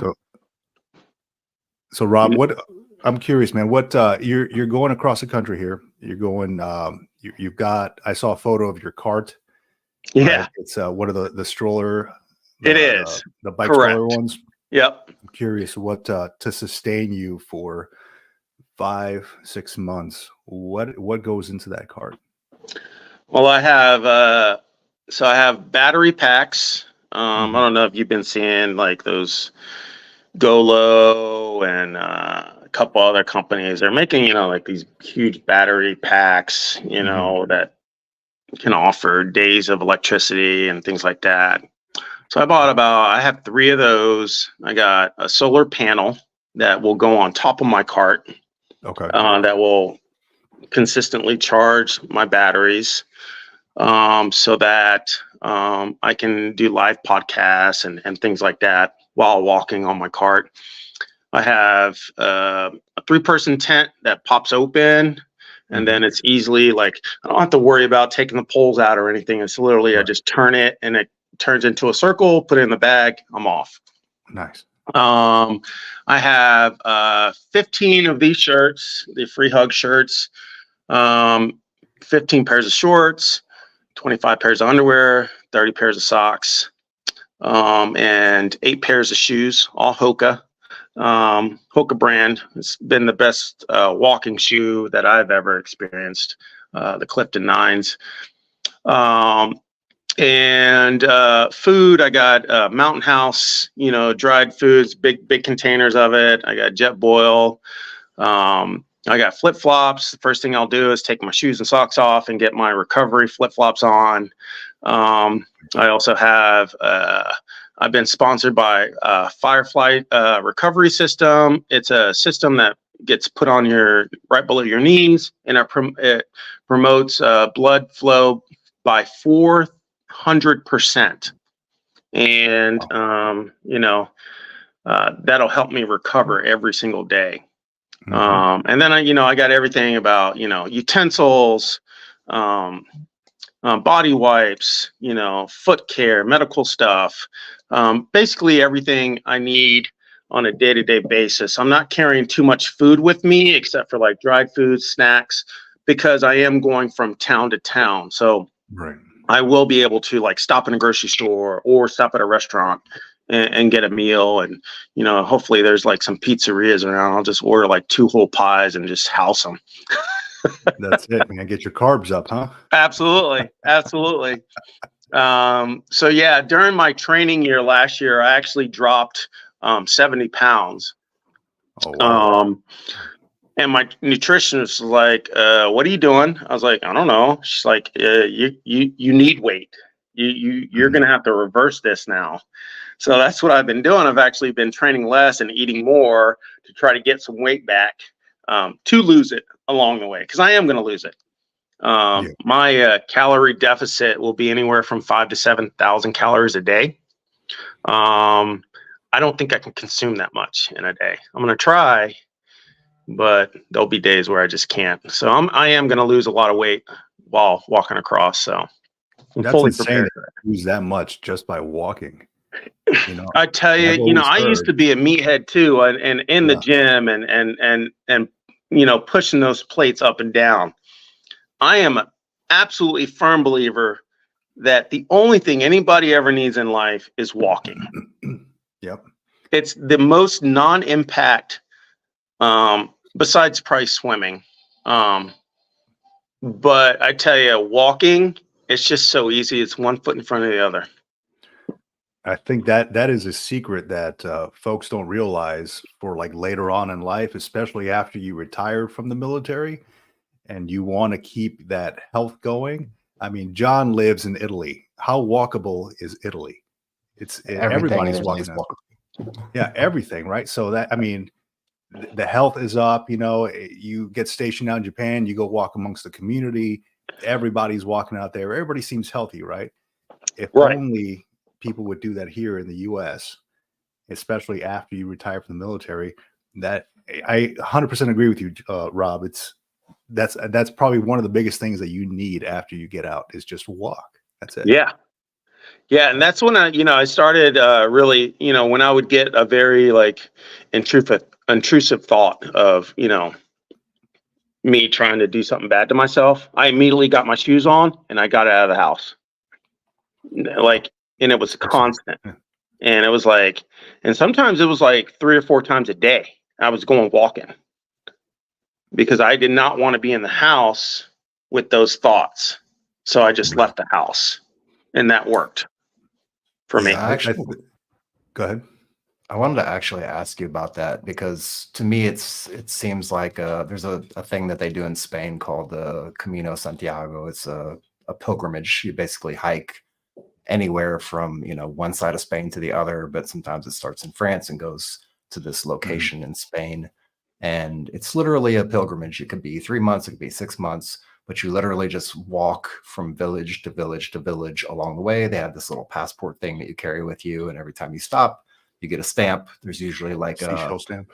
Speaker 1: So Rob, I'm curious, man, what you're going across the country here. You're going you've got, I saw a photo of your cart.
Speaker 3: Yeah.
Speaker 1: Right? It's what are the stroller?
Speaker 3: It is.
Speaker 1: The bike
Speaker 3: Correct.
Speaker 1: stroller ones.
Speaker 3: Yep.
Speaker 1: I'm curious what to sustain you for 5-6 months. What goes into that cart?
Speaker 3: Well, I have battery packs. I don't know if you've been seeing like those Golo and a couple other companies. They're making, like these huge battery packs, that can offer days of electricity and things like that. So I have 3 of those. I got a solar panel that will go on top of my cart,
Speaker 1: Okay.
Speaker 3: that will consistently charge my batteries, so that I can do live podcasts and things like that while walking on my cart. I have a 3-person tent that pops open, and then it's easily like I don't have to worry about taking the poles out or anything. It's literally I
Speaker 1: Right.
Speaker 3: just turn it and it turns into a circle, put it in the bag, I'm off.
Speaker 1: Nice.
Speaker 3: I have 15 of these shirts, the free hug shirts, 15 pairs of shorts, 25 pairs of underwear, 30 pairs of socks, and 8 pairs of shoes, all Hoka. Hoka brand. It's been the best walking shoe that I've ever experienced. The Clifton 9s. And food, I got Mountain House, dried foods, big containers of it. I got Jet Boil. I got flip flops. The first thing I'll do is take my shoes and socks off and get my recovery flip flops on. I also have, I've been sponsored by Firefly Recovery System. It's a system that gets put on right below your knees, and it promotes blood flow by 400%. And, that'll help me recover every single day. And then I got everything about, utensils, body wipes, foot care, medical stuff, basically everything I need on a day-to-day basis. I'm not carrying too much food with me except for like dried foods, snacks, because I am going from town to town. So
Speaker 1: Right.
Speaker 3: I will be able to like stop in a grocery store or stop at a restaurant and get a meal. And, hopefully there's like some pizzerias around. I'll just order like 2 whole pies and just house them.
Speaker 1: That's it. Man, get your carbs up, huh?
Speaker 3: Absolutely. Absolutely. So yeah, during my training year last year, I actually dropped 70 pounds.
Speaker 1: Oh, wow.
Speaker 3: And my nutritionist was like, what are you doing? I was like, I don't know. She's like, you need weight. You're going to have to reverse this now. So that's what I've been doing. I've actually been training less and eating more to try to get some weight back, to lose it along the way, because I am going to lose it. My calorie deficit will be anywhere from 5,000 to 7,000 calories a day. I don't think I can consume that much in a day. I'm going to try, but there'll be days where I just can't. So I am going to lose a lot of weight while walking across. So I'm
Speaker 1: That's
Speaker 3: fully
Speaker 1: insane
Speaker 3: prepared.
Speaker 1: that you lose that much just by walking.
Speaker 3: I tell you,
Speaker 1: I've always
Speaker 3: I used to
Speaker 1: heard-
Speaker 3: be a meathead too, and in the gym and pushing those plates up and down. I am an absolutely firm believer that the only thing anybody ever needs in life is walking.
Speaker 1: Yep.
Speaker 3: It's the most non-impact, besides probably swimming. But I tell you, walking, it's just so easy. It's one foot in front of the other.
Speaker 1: I think that is a secret that folks don't realize for like later on in life, especially after you retire from the military and you want to keep that health going. I mean, John lives in Italy. How walkable is Italy?
Speaker 2: Everything
Speaker 1: Everybody's
Speaker 2: is
Speaker 1: walking out.
Speaker 2: walkable.
Speaker 1: Yeah, everything, right? So that, I mean, the health is up. You get stationed out in Japan, you go walk amongst the community. Everybody's walking out there. Everybody seems healthy, right? If
Speaker 3: Right.
Speaker 1: only people would do that here in the US, especially after you retire from the military. That I 100% agree with you, Rob. That's probably one of the biggest things that you need after you get out is just walk. That's it.
Speaker 3: Yeah. Yeah. And that's when I started really, when I would get a very like intrusive thought of, me trying to do something bad to myself. I immediately got my shoes on and I got out of the house. Like, and it was constant.
Speaker 1: Yeah.
Speaker 3: And it was like, and sometimes it was like 3 or 4 times a day. I was going walking because I did not want to be in the house with those thoughts. So I just left the house, and that worked for me.
Speaker 1: Go ahead.
Speaker 2: I wanted to actually ask you about that because to me, it seems like there's a thing that they do in Spain called the Camino Santiago. It's a pilgrimage. You basically hike anywhere from, you know, one side of Spain to the other, but sometimes it starts in France and goes to this location in Spain. And it's literally a pilgrimage. It could be 3 months, it could be 6 months, but you literally just walk from village to village to village along the way. They have this little passport thing that you carry with you, and every time you stop, you get a stamp. There's usually like
Speaker 1: Seashell stamp.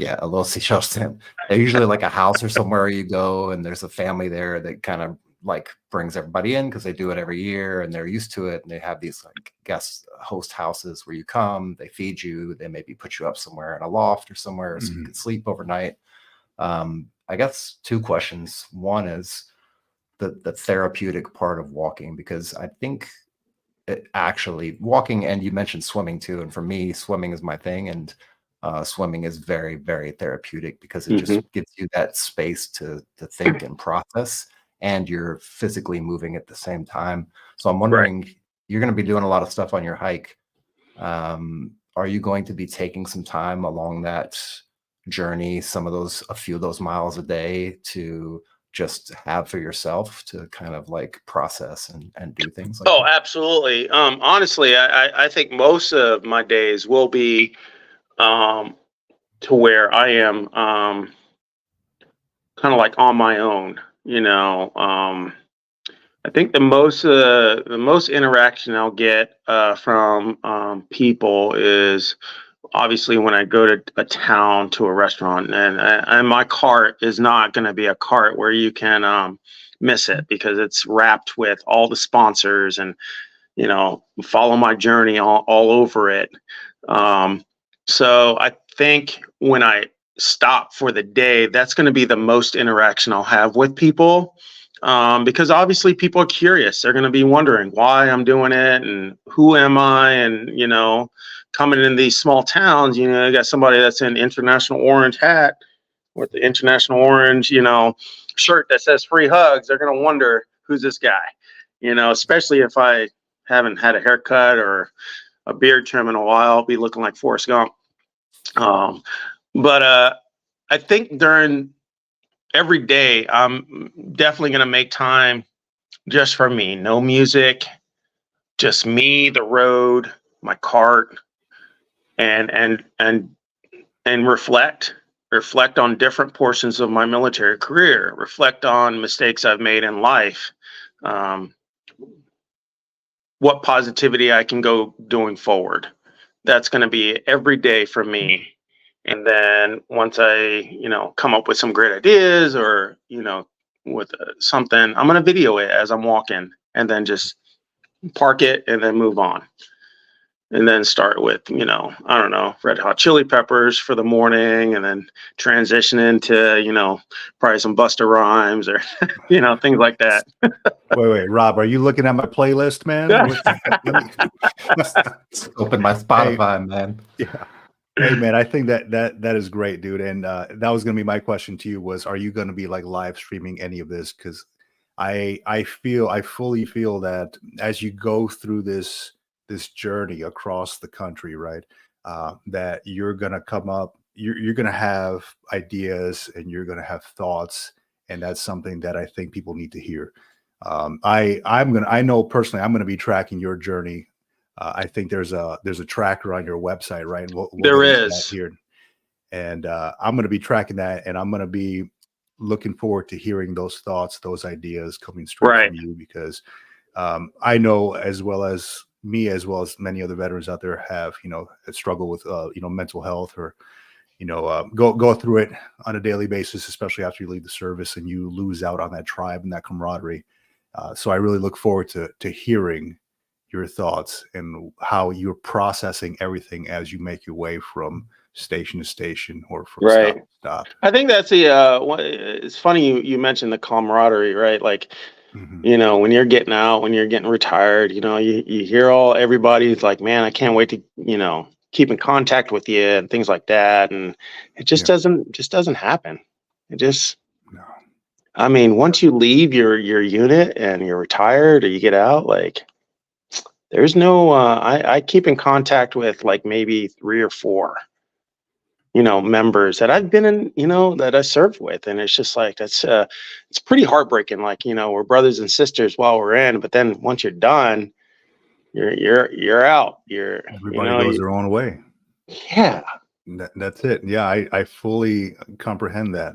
Speaker 2: yeah, a little seashell stamp. They're usually like a house or somewhere you go, and there's a family there that kind of like brings everybody in because they do it every year and they're used to it. And they have these like guest host houses where you come, they feed you, they maybe put you up somewhere in a loft or somewhere so you can sleep overnight. I guess 2 questions. One is the therapeutic part of walking, because I think it actually walking, and you mentioned swimming too. And for me, swimming is my thing. And swimming is very, very therapeutic because it just gives you that space to think and process, and you're physically moving at the same time. So I'm wondering, you're going to be doing a lot of stuff on your hike. Are you going to be taking some time along that journey, a few of those miles a day, to just have for yourself to kind of like process and do things like
Speaker 3: Oh,
Speaker 2: that?
Speaker 3: absolutely. Honestly, I think most of my days will be to where I am kind of like on my own, you know. I think the most interaction I'll get from people is obviously when I go to a town, to a restaurant, and my cart is not going to be a cart where you can miss it, because it's wrapped with all the sponsors and, you know, follow my journey all over it. So I think when I stop for the day, that's going to be the most interaction I'll have with people. Because obviously people are curious. They're going to be wondering why I'm doing it and who am I? And, you know, coming in these small towns, you know, you got somebody that's in international orange hat with the international orange, you know, shirt that says free hugs. They're going to wonder, who's this guy? You know, especially if I haven't had a haircut or a beard trim in a while, I'll be looking like Forrest Gump. But I think during every day, I'm definitely going to make time just for me. No music, just me, the road, my cart, and reflect on different portions of my military career, reflect on mistakes I've made in life, what positivity I can go doing forward. That's going to be every day for me. And then once I, you know, come up with some great ideas, or, you know, with something, I'm going to video it as I'm walking, and then just park it and then move on. And then start with, you know, I don't know, Red Hot Chili Peppers for the morning, and then transition into, you know, probably some Busta Rhymes or, you know, things like that.
Speaker 1: Wait, Rob, are you looking at my playlist, man?
Speaker 2: Open my Spotify, man.
Speaker 1: Yeah. Hey, man, I think that is great, dude. And that was going to be my question to you, was, are you going to be like live streaming any of this? Because I fully feel that as you go through this journey across the country, right, that you're going to come up, you're going to have ideas and you're going to have thoughts, and that's something that I think people need to hear. I know personally I'm going to be tracking your journey. I think there's a tracker on your website, right? And we'll
Speaker 3: There
Speaker 1: get into that
Speaker 3: is.
Speaker 1: here, and I'm going to be tracking that, and I'm going to be looking forward to hearing those thoughts, those ideas coming straight from you, because I know, as well as me, as well as many other veterans out there, have, you know, struggle with you know, mental health, or, you know, go through it on a daily basis, especially after you leave the service and you lose out on that tribe and that camaraderie. So I really look forward to hearing your thoughts and how you're processing everything as you make your way from station to station, or from stop to stop.
Speaker 3: I think that's it's funny you mentioned the camaraderie, right? Like, you know, when you're getting out, when you're getting retired, you know, you hear everybody's like, man, I can't wait to, you know, keep in contact with you and things like that. And it just doesn't happen. It just,
Speaker 1: No.
Speaker 3: I mean, once you leave your unit and you're retired, or you get out, like, there's no, I keep in contact with like maybe 3 or 4, you know, members that I've been in, you know, that I served with. And it's just like, it's pretty heartbreaking. Like, you know, we're brothers and sisters while we're in, but then once you're done, you're out. You're,
Speaker 1: Everybody goes their own way.
Speaker 3: yeah.
Speaker 1: That's it. Yeah, I fully comprehend that.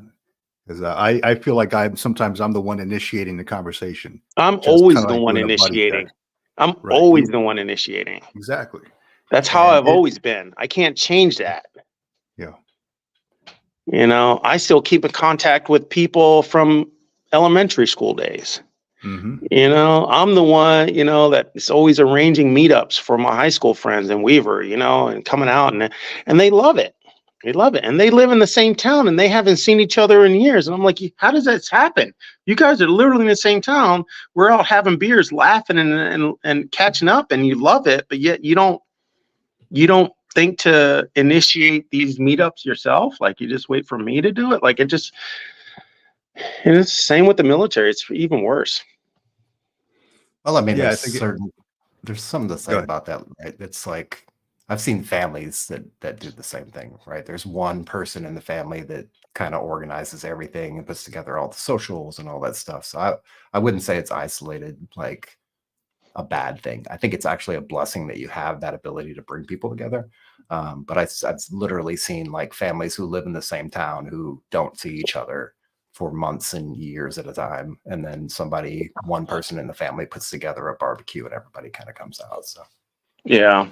Speaker 1: Because I feel like I'm the one initiating the conversation.
Speaker 3: I'm
Speaker 1: Just
Speaker 3: always
Speaker 1: kinda
Speaker 3: the
Speaker 1: like
Speaker 3: one
Speaker 1: doing a buddy
Speaker 3: initiating.
Speaker 1: check.
Speaker 3: I'm
Speaker 1: Right.
Speaker 3: always the one initiating.
Speaker 1: Exactly.
Speaker 3: That's how
Speaker 1: And
Speaker 3: I've always been. I can't change that.
Speaker 1: yeah.
Speaker 3: I still keep in contact with people from elementary school days.
Speaker 1: Mm-hmm.
Speaker 3: I'm the one, that is always arranging meetups for my high school friends in Weaver, and coming out and they love it. They love it. And they live in the same town and they haven't seen each other in years. And I'm like, how does that happen? You guys are literally in the same town. We're out having beers, laughing and catching up, and you love it, but yet you don't think to initiate these meetups yourself. Like, you just wait for me to do it. Like, and it's the same with the military. It's even worse.
Speaker 2: Well, I mean,
Speaker 1: Yeah, I
Speaker 2: there's
Speaker 1: think
Speaker 2: there's something to say
Speaker 1: Go ahead.
Speaker 2: about that, right? It's like I've seen families that do the same thing, right? There's one person in the family that kind of organizes everything and puts together all the socials and all that stuff. So I wouldn't say it's isolated like a bad thing. I think it's actually a blessing that you have that ability to bring people together. But I've literally seen like families who live in the same town who don't see each other for months and years at a time. And then one person in the family puts together a barbecue and everybody kind of comes out. So
Speaker 3: Yeah.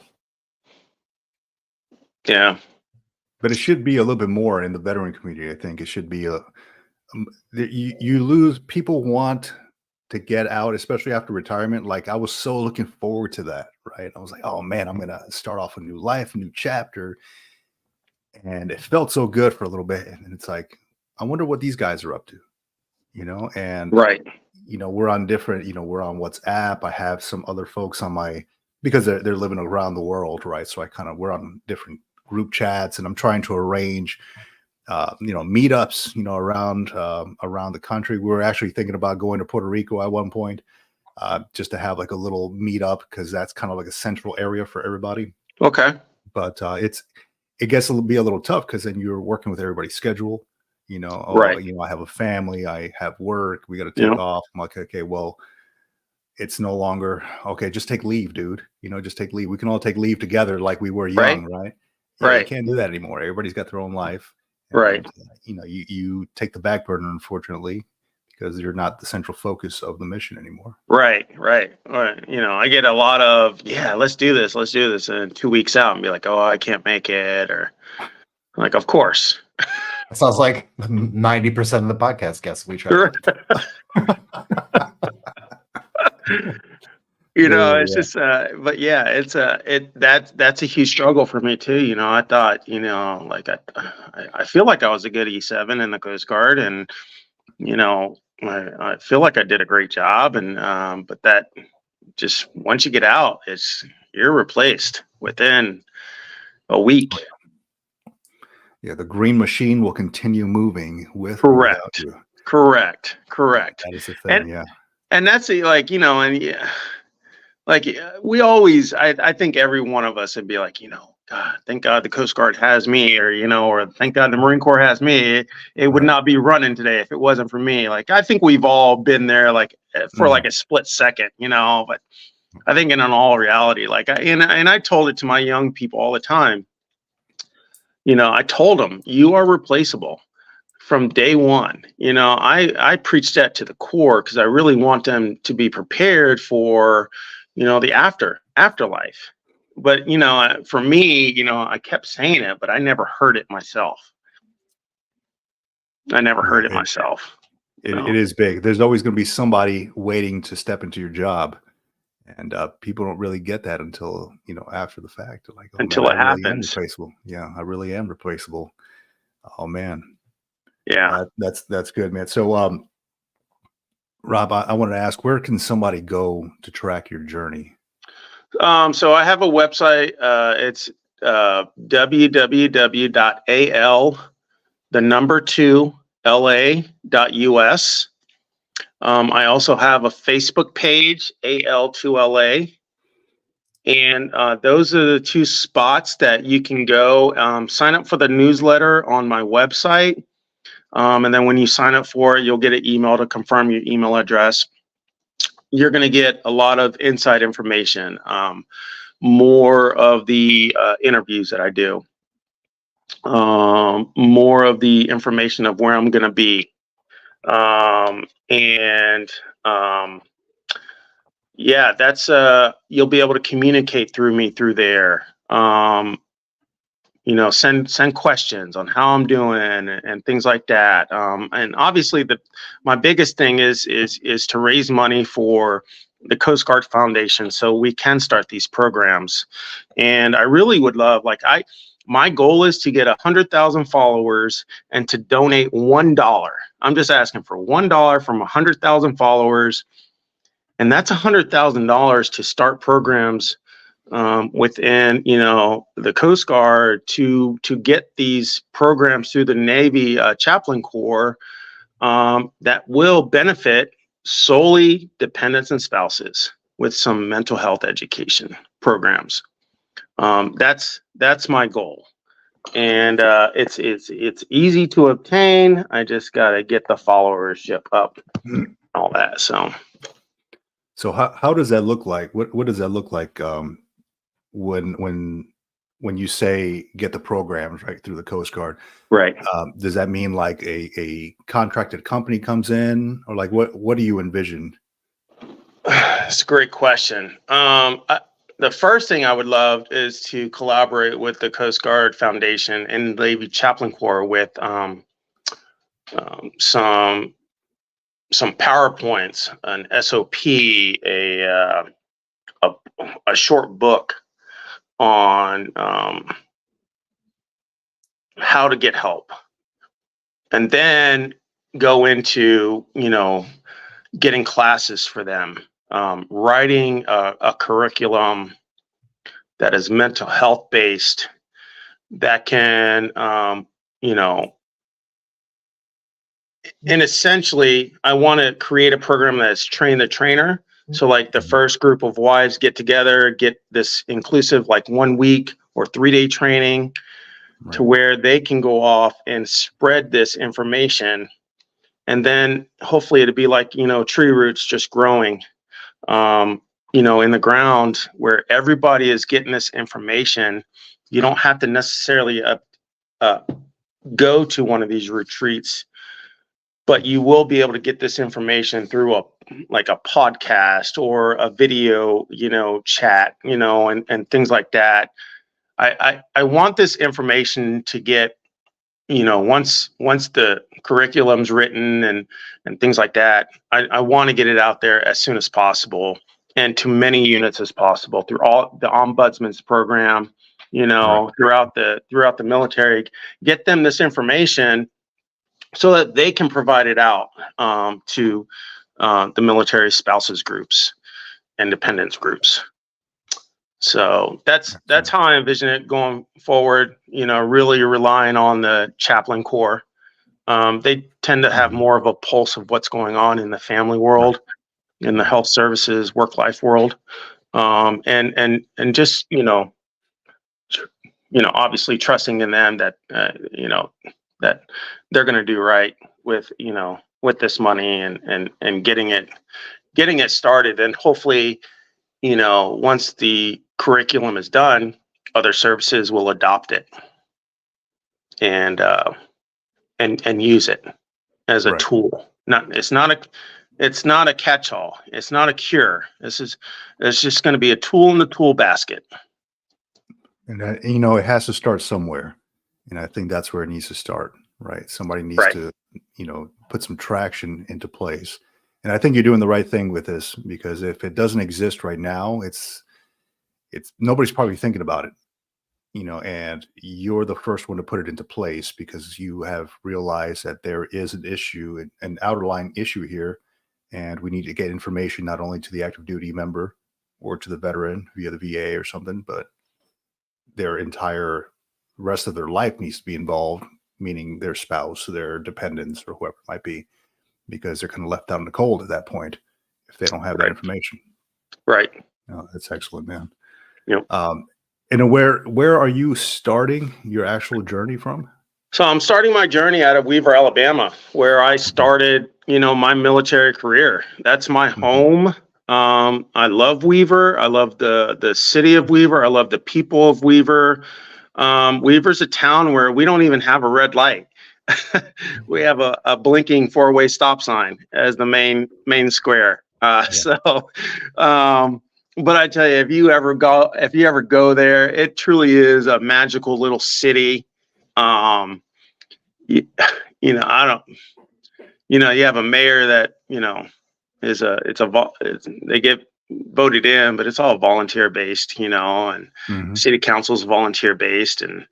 Speaker 3: Yeah.
Speaker 1: but it should be a little bit more in the veteran community. I think it should be you lose people want to get out, especially after retirement. Like, I was so looking forward to that, right? I was like, oh man, I'm gonna start off a new life, a new chapter. And it felt so good for a little bit. And then it's like, I wonder what these guys are up to, and
Speaker 3: Right.
Speaker 1: we're on different, we're on WhatsApp. I have some other folks on because they're living around the world, right? So we're on different group chats, and I'm trying to arrange meetups, around the country. We were actually thinking about going to Puerto Rico at one point, just to have like a little meetup, because that's kind of like a central area for everybody.
Speaker 3: Okay.
Speaker 1: But it gets to be a little tough, because then you're working with everybody's schedule.
Speaker 3: Right.
Speaker 1: I have a family, I have work, we got to take off. I'm like, okay, well, it's no longer okay. Just take leave, dude. Just take leave. We can all take leave together like we were young, right? Yeah,
Speaker 3: Right.
Speaker 1: You can't do that anymore. Everybody's got their own life.
Speaker 3: Right.
Speaker 1: You take the back burner, unfortunately, because you're not the central focus of the mission anymore.
Speaker 3: Right. I get a lot of, let's do this, and 2 weeks out and be like, oh, I can't make it, or like, of course.
Speaker 2: it sounds like 90% of the podcast guests we try.
Speaker 3: It's just, but yeah, that's a huge struggle for me too. I thought, like I feel like I was a good E7 in the Coast Guard, and I feel like I did a great job, and but that just, once you get out, you're replaced within a week.
Speaker 1: Yeah, the green machine will continue moving with
Speaker 3: Correct.
Speaker 1: you.
Speaker 3: Correct.
Speaker 1: That is the thing.
Speaker 3: And that's we always, I think every one of us would be like, God, thank God the Coast Guard has me, or thank God the Marine Corps has me. It would not be running today if it wasn't for me. Like, I think we've all been there, like, for like a split second, but I think in all reality, like, I told it to my young people all the time. I told them, you are replaceable from day one. I preach that to the core, because I really want them to be prepared for, the afterlife. But, for me, I kept saying it, but I never heard it myself.
Speaker 1: It is big. There's always going to be somebody waiting to step into your job. And people don't really get that until, after the fact. Like, oh,
Speaker 3: until
Speaker 1: man,
Speaker 3: it happens.
Speaker 1: Replaceable. Yeah, I really am replaceable. Oh, man.
Speaker 3: Yeah.
Speaker 1: That's good, man. So, Rob, I wanted to ask, where can somebody go to track your journey?
Speaker 3: So I have a website. It's www.al2la.us. I also have a Facebook page, AL2LA. And those are the two spots that you can go. Sign up for the newsletter on my website. And then when you sign up for it, you'll get an email to confirm your email address. you're going to get a lot of inside information, more of the interviews that I do, more of the information of where I'm going to be. And yeah, that's you'll be able to communicate through me through there. Send questions on how I'm doing and things like that. And obviously, my biggest thing is to raise money for the Coast Guard Foundation so we can start these programs. And I really would love, my goal is to get 100,000 followers and to donate $1. I'm just asking for $1 from 100,000 followers, and that's $100,000 to start programs within the Coast Guard to get these programs through the Navy Chaplain Corps that will benefit solely dependents and spouses with some mental health education programs. That's my goal, and it's easy to obtain. I just got to get the followership up, all that.
Speaker 1: So how does that look like? What does that look like when you say get the programs right through the Coast Guard?
Speaker 3: Right.
Speaker 1: Does that mean like a contracted company comes in, or like what do you envision?
Speaker 3: It's a great question. The first thing I would love is to collaborate with the Coast Guard Foundation and the Navy Chaplain Corps with some PowerPoints, an SOP, a short book on how to get help, and then go into getting classes for them, writing a curriculum that is mental health based, that can and essentially I want to create a program that's train the trainer. So like the first group of wives get together, get this inclusive 1 week or 3-day training, right, to where they can go off and spread this information. And then hopefully it'd be like, tree roots just growing, in the ground where everybody is getting this information. You don't have to necessarily go to one of these retreats, but you will be able to get this information through a podcast or a video, chat, and things like that. I want this information to get, once the curriculum's written and things like that, I want to get it out there as soon as possible and to many units as possible through all the ombudsman's program, right, throughout the military, get them this information so that they can provide it out to the military spouses groups and dependents groups. So that's how I envision it going forward, really relying on the chaplain corps. They tend to have more of a pulse of what's going on in the family world, in the health services, work-life world. And just, obviously trusting in them that, that they're going to do right with, with this money and getting it started. And hopefully, once the curriculum is done, other services will adopt it and use it as a
Speaker 1: right,
Speaker 3: tool. It's not a catch-all. It's not a cure. It's just going to be a tool in the tool basket.
Speaker 1: And it has to start somewhere, and I think that's where it needs to start. Right, somebody needs to put some traction into place. And I think you're doing the right thing with this, because if it doesn't exist right now, it's nobody's probably thinking about it, and you're the first one to put it into place because you have realized that there is an issue, an underlying issue here, and we need to get information not only to the active duty member or to the veteran via the VA or something, but their entire rest of their life needs to be involved, meaning their spouse, their dependents, or whoever it might be, because they're kind of left out in the cold at that point if they don't have that information.
Speaker 3: Right.
Speaker 1: Oh, that's excellent, man.
Speaker 3: Yep.
Speaker 1: And where are you starting your actual journey from?
Speaker 3: So I'm starting my journey out of Weaver, Alabama, where I started, my military career. That's my home. I love Weaver. I love the city of Weaver. I love the people of Weaver. Weaver's a town where we don't even have a red light. We have a blinking four-way stop sign as the main square. But I tell you, if you ever go there, it truly is a magical little city. You, you know, I don't, you have a mayor that, they get voted in, but it's all volunteer based, and city council's volunteer based. And,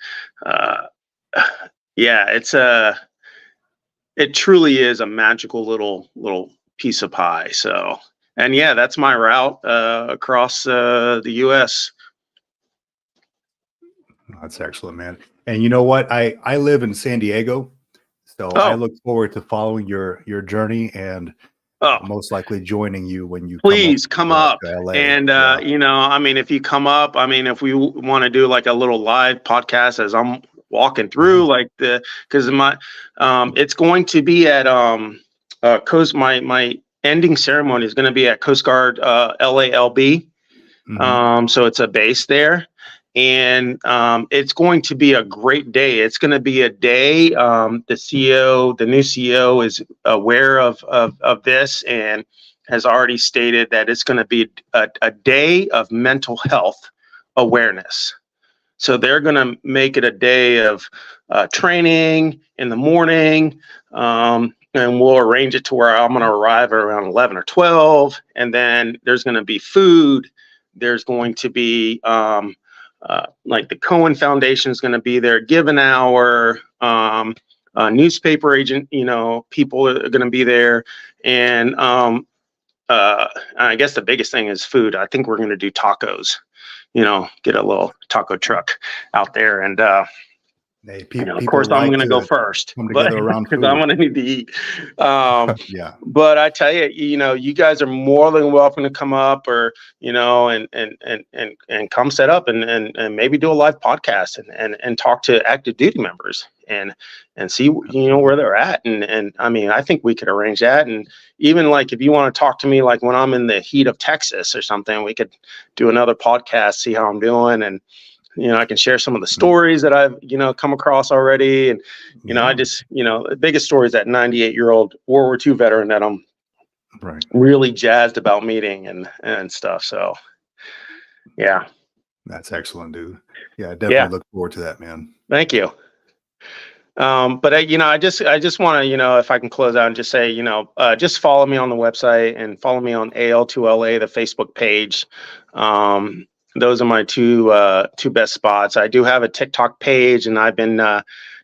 Speaker 3: it truly is a magical little piece of pie. So, and yeah, that's my route, across, the US.
Speaker 1: That's excellent, man. And you know what? I live in San Diego, so I look forward to following your journey and most likely joining you when you
Speaker 3: please come up.
Speaker 1: To LA.
Speaker 3: And I mean, if you come up, I mean, if we want to do like a little live podcast as I'm walking through, because it's going to be at my ending ceremony is going to be at Coast Guard LALB. So it's a base there. And it's going to be a great day. It's going to be a day. The new CEO is aware of this and has already stated that it's going to be a day of mental health awareness. So they're going to make it a day of training in the morning. And we'll arrange it to where I'm going to arrive around 11 or 12. And then there's going to be food. There's going to be like the Cohen Foundation is going to be there, give an hour, newspaper agent, people are going to be there. And I guess the biggest thing is food. I think we're going to do tacos, get a little taco truck out there. And, of course, I'm going to go first, because I'm going to need to eat.
Speaker 1: Yeah.
Speaker 3: But I tell you, you guys are more than welcome to come up, or and come set up and maybe do a live podcast and talk to active duty members and see where they're at. And I mean, I think we could arrange that. And even like if you want to talk to me like when I'm in the heat of Texas or something, we could do another podcast, see how I'm doing, and I can share some of the stories that I've, come across already. And, I just, the biggest story is that 98-year-old World War II veteran that I'm really jazzed about meeting and stuff. So, yeah.
Speaker 1: That's excellent, dude. Yeah, I definitely look forward to that, man.
Speaker 3: Thank you. But I just want to, if I can close out and just say, just follow me on the website and follow me on AL2LA, the Facebook page. Those are my two best spots. I do have a TikTok page, and I've been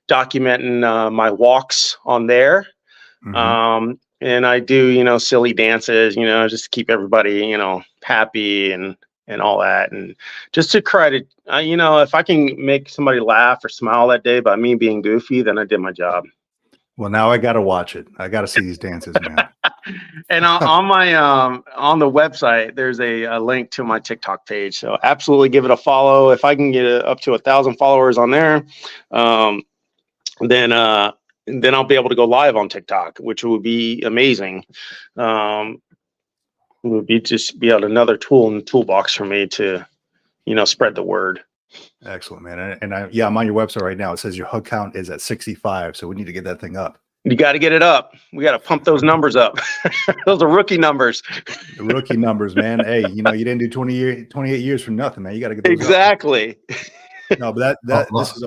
Speaker 3: documenting my walks on there. And I do, silly dances, just to keep everybody, happy and all that. And just to try to, if I can make somebody laugh or smile that day by me being goofy, then I did my job.
Speaker 1: Well, now I got to watch it. I got to see these dances, man.
Speaker 3: And on my on the website, there's a link to my TikTok page. So absolutely give it a follow. If I can get up to 1,000 followers on there, then I'll be able to go live on TikTok, which would be amazing. It would be another tool in the toolbox for me to, spread the word.
Speaker 1: Excellent, man. And I'm on your website right now. It says your hug count is at 65. So we need to get that thing up.
Speaker 3: You got to get it up. We got to pump those numbers up. Those are rookie numbers.
Speaker 1: The rookie numbers, man. Hey, you didn't do 28 years for nothing, man. You got to get those
Speaker 3: exactly.
Speaker 1: Up. No, but this is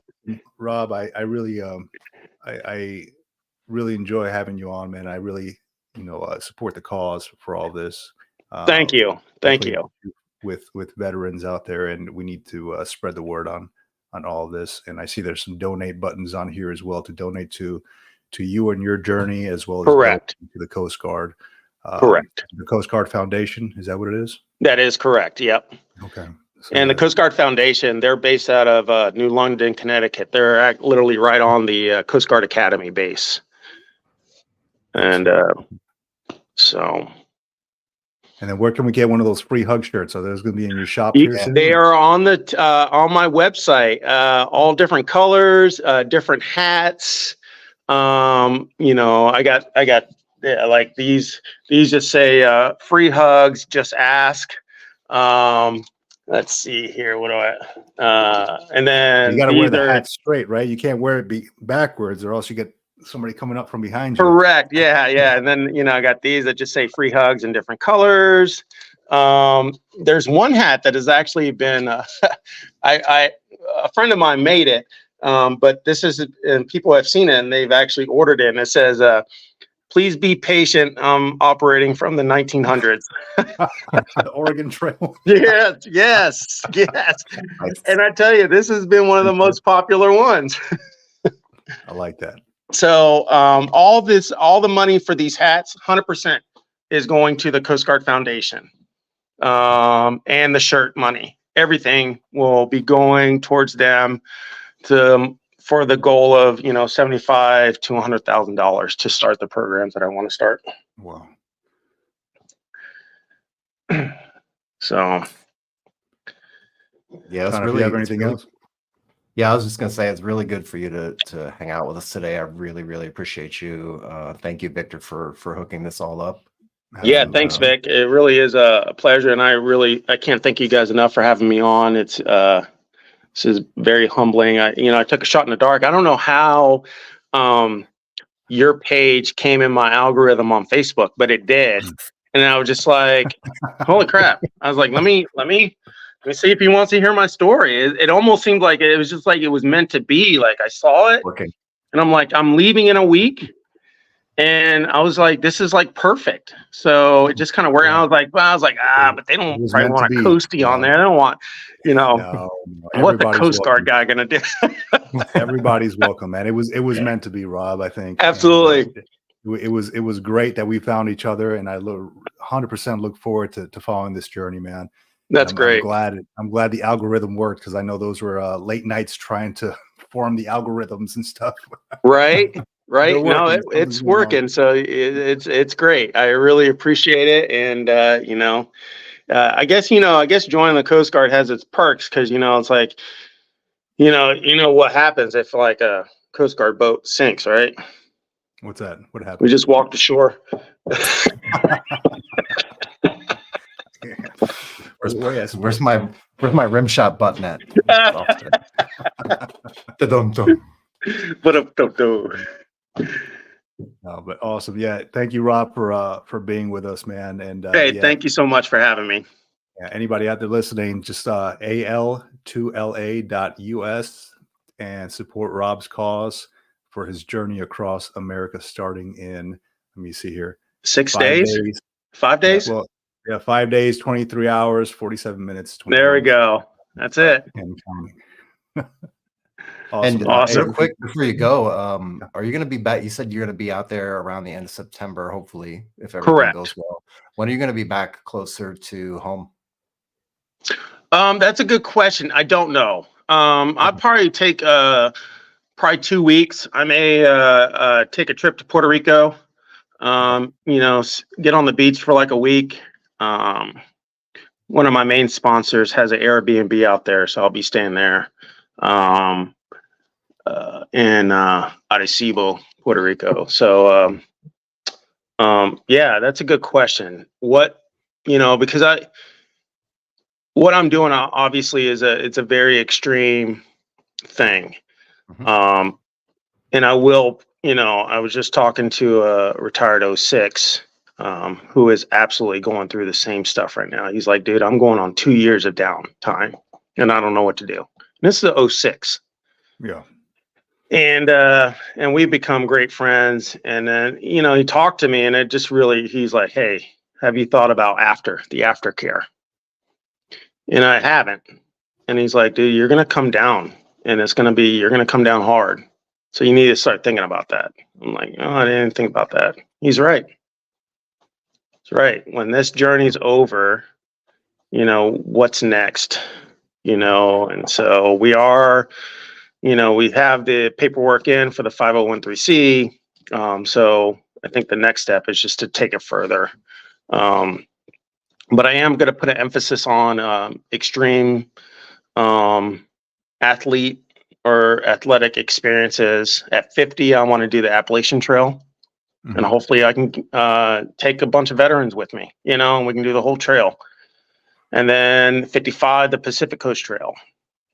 Speaker 1: Rob. I really I really enjoy having you on, man. I really support the cause for all this.
Speaker 3: Thank you.
Speaker 1: With veterans out there, and we need to spread the word on all of this. And I see there's some donate buttons on here as well to donate to you and your journey, as well as
Speaker 3: correct
Speaker 1: to the Coast Guard.
Speaker 3: Correct.
Speaker 1: The Coast Guard Foundation, is that what it is?
Speaker 3: That is correct. Yep.
Speaker 1: Okay. So
Speaker 3: and the Coast Guard Foundation, they're based out of New London, Connecticut. They're literally right on the Coast Guard Academy base. And so.
Speaker 1: And then where can we get one of those free hug shirts? Are those going to be in your shop here?
Speaker 3: They are on on my website, all different colors, different hats. I got Yeah, like these just say free hugs, just ask. Let's see here. What do and
Speaker 1: You
Speaker 3: then
Speaker 1: got to wear
Speaker 3: these
Speaker 1: the
Speaker 3: are
Speaker 1: hat straight, right? You can't wear it backwards, or else you get somebody coming up from behind you.
Speaker 3: correct. Yeah, yeah. And then I got these that just say free hugs in different colors. There's one hat that has actually been I a friend of mine made it. But this is, and people have seen it and they've actually ordered it, and it says please be patient. Operating from the 1900s.
Speaker 1: The Oregon Trail.
Speaker 3: Yes, yes, yes.
Speaker 2: Nice.
Speaker 3: And I tell you, this has been one of the most popular ones.
Speaker 1: I like that.
Speaker 3: So all the money for these hats, 100% is going to the Coast Guard Foundation, and the shirt money. Everything will be going towards them for the goal of $75,000 to $100,000 to start the programs that I want to start.
Speaker 1: Wow.
Speaker 3: So
Speaker 2: Yeah, it's
Speaker 1: Connor, if
Speaker 2: really.
Speaker 1: you have
Speaker 2: it's
Speaker 1: anything
Speaker 2: really-
Speaker 1: else?
Speaker 2: Yeah, I was just gonna say it's really good for you to hang out with us today. I really, really appreciate you. Thank you, Victor, for hooking this all up.
Speaker 3: yeah,
Speaker 2: And,
Speaker 3: thanks, Vic. It really is a pleasure, and I can't thank you guys enough for having me on. This is very humbling. I took a shot in the dark. I don't know how your page came in my algorithm on Facebook, but it did. And I was just like, holy crap. I was like, let me see if he wants to hear my story. It almost seemed like it was just like it was meant to be. Like I saw it
Speaker 2: working.
Speaker 3: and I'm like, I'm leaving in a week. And I was like, this is like perfect. So it just kind of worked.
Speaker 1: Yeah.
Speaker 3: I was like, but they
Speaker 1: It
Speaker 3: don't
Speaker 1: was
Speaker 3: probably
Speaker 1: meant to
Speaker 3: want a
Speaker 1: be.
Speaker 3: coastie on
Speaker 1: Yeah.
Speaker 3: there. They don't want,
Speaker 1: No,
Speaker 3: what the
Speaker 1: everybody's
Speaker 3: Coast Guard
Speaker 1: welcome.
Speaker 3: guy gonna do?
Speaker 1: Everybody's welcome, man. It was meant to be, Rob, I think.
Speaker 3: Absolutely.
Speaker 1: And, it was great that we found each other, and I 100% look forward to following this journey, man.
Speaker 3: That's
Speaker 1: I'm
Speaker 3: great.
Speaker 1: I'm glad the algorithm worked, because I know those were late nights trying to form the algorithms and stuff.
Speaker 3: Right. Right.
Speaker 1: They're
Speaker 3: No,
Speaker 1: working.
Speaker 3: it's
Speaker 1: Something's going on.
Speaker 3: working. So it's great. I really appreciate it. And, I guess joining the Coast Guard has its perks, because, it's like, what happens if like a Coast Guard boat sinks, right?
Speaker 1: What's that? What
Speaker 3: We
Speaker 1: happened?
Speaker 3: just walk to shore.
Speaker 2: Where's my rim shot button at? Da-dum-dum.
Speaker 1: No, but awesome. Yeah. Thank you, Rob, for being with us, man. And
Speaker 3: Hey,
Speaker 1: yeah,
Speaker 3: thank you so much for having me.
Speaker 1: yeah, anybody out there listening, just al2la.us and support Rob's cause for his journey across America, starting in, let me see here,
Speaker 3: 6
Speaker 1: 5
Speaker 3: days,
Speaker 1: days.
Speaker 3: 5 days.
Speaker 1: Yeah, well, yeah, 5 days, 23 hours, 47 minutes.
Speaker 3: There we go. That's it.
Speaker 1: And counting.
Speaker 2: And
Speaker 3: Awesome.
Speaker 2: real quick before you go, are you going to be back? You said you're going to be out there around the end of September, hopefully, if everything
Speaker 3: Correct.
Speaker 2: goes well. When are you going to be back closer to home?
Speaker 3: That's a good question. I don't know. I'll probably take probably 2 weeks. I may take a trip to Puerto Rico. Get on the beach for like a week. One of my main sponsors has an Airbnb out there, so I'll be staying there. In Arecibo, Puerto Rico. So, yeah, that's a good question. Because what I'm doing obviously it's a very extreme thing.
Speaker 2: Mhm.
Speaker 3: And I was just talking to a retired 06, who is absolutely going through the same stuff right now. He's like, dude, I'm going on 2 years of downtime and I don't know what to do. And this is the 06.
Speaker 1: Yeah.
Speaker 3: And we've become great friends. And then, he talked to me and it just really, he's like, hey, have you thought about the aftercare? And I haven't. And he's like, dude, you're going to come down and you're going to come down hard. So you need to start thinking about that. I'm like, oh, I didn't think about that. He's right. He's right. When this journey's over, what's next? And so we are, we have the paperwork in for the 501(c). So I think the next step is just to take it further. But I am going to put an emphasis on extreme athlete or athletic experiences. At 50, I want to do the Appalachian Trail. and hopefully I can take a bunch of veterans with me, and we can do the whole trail. And then 55, the Pacific Coast Trail,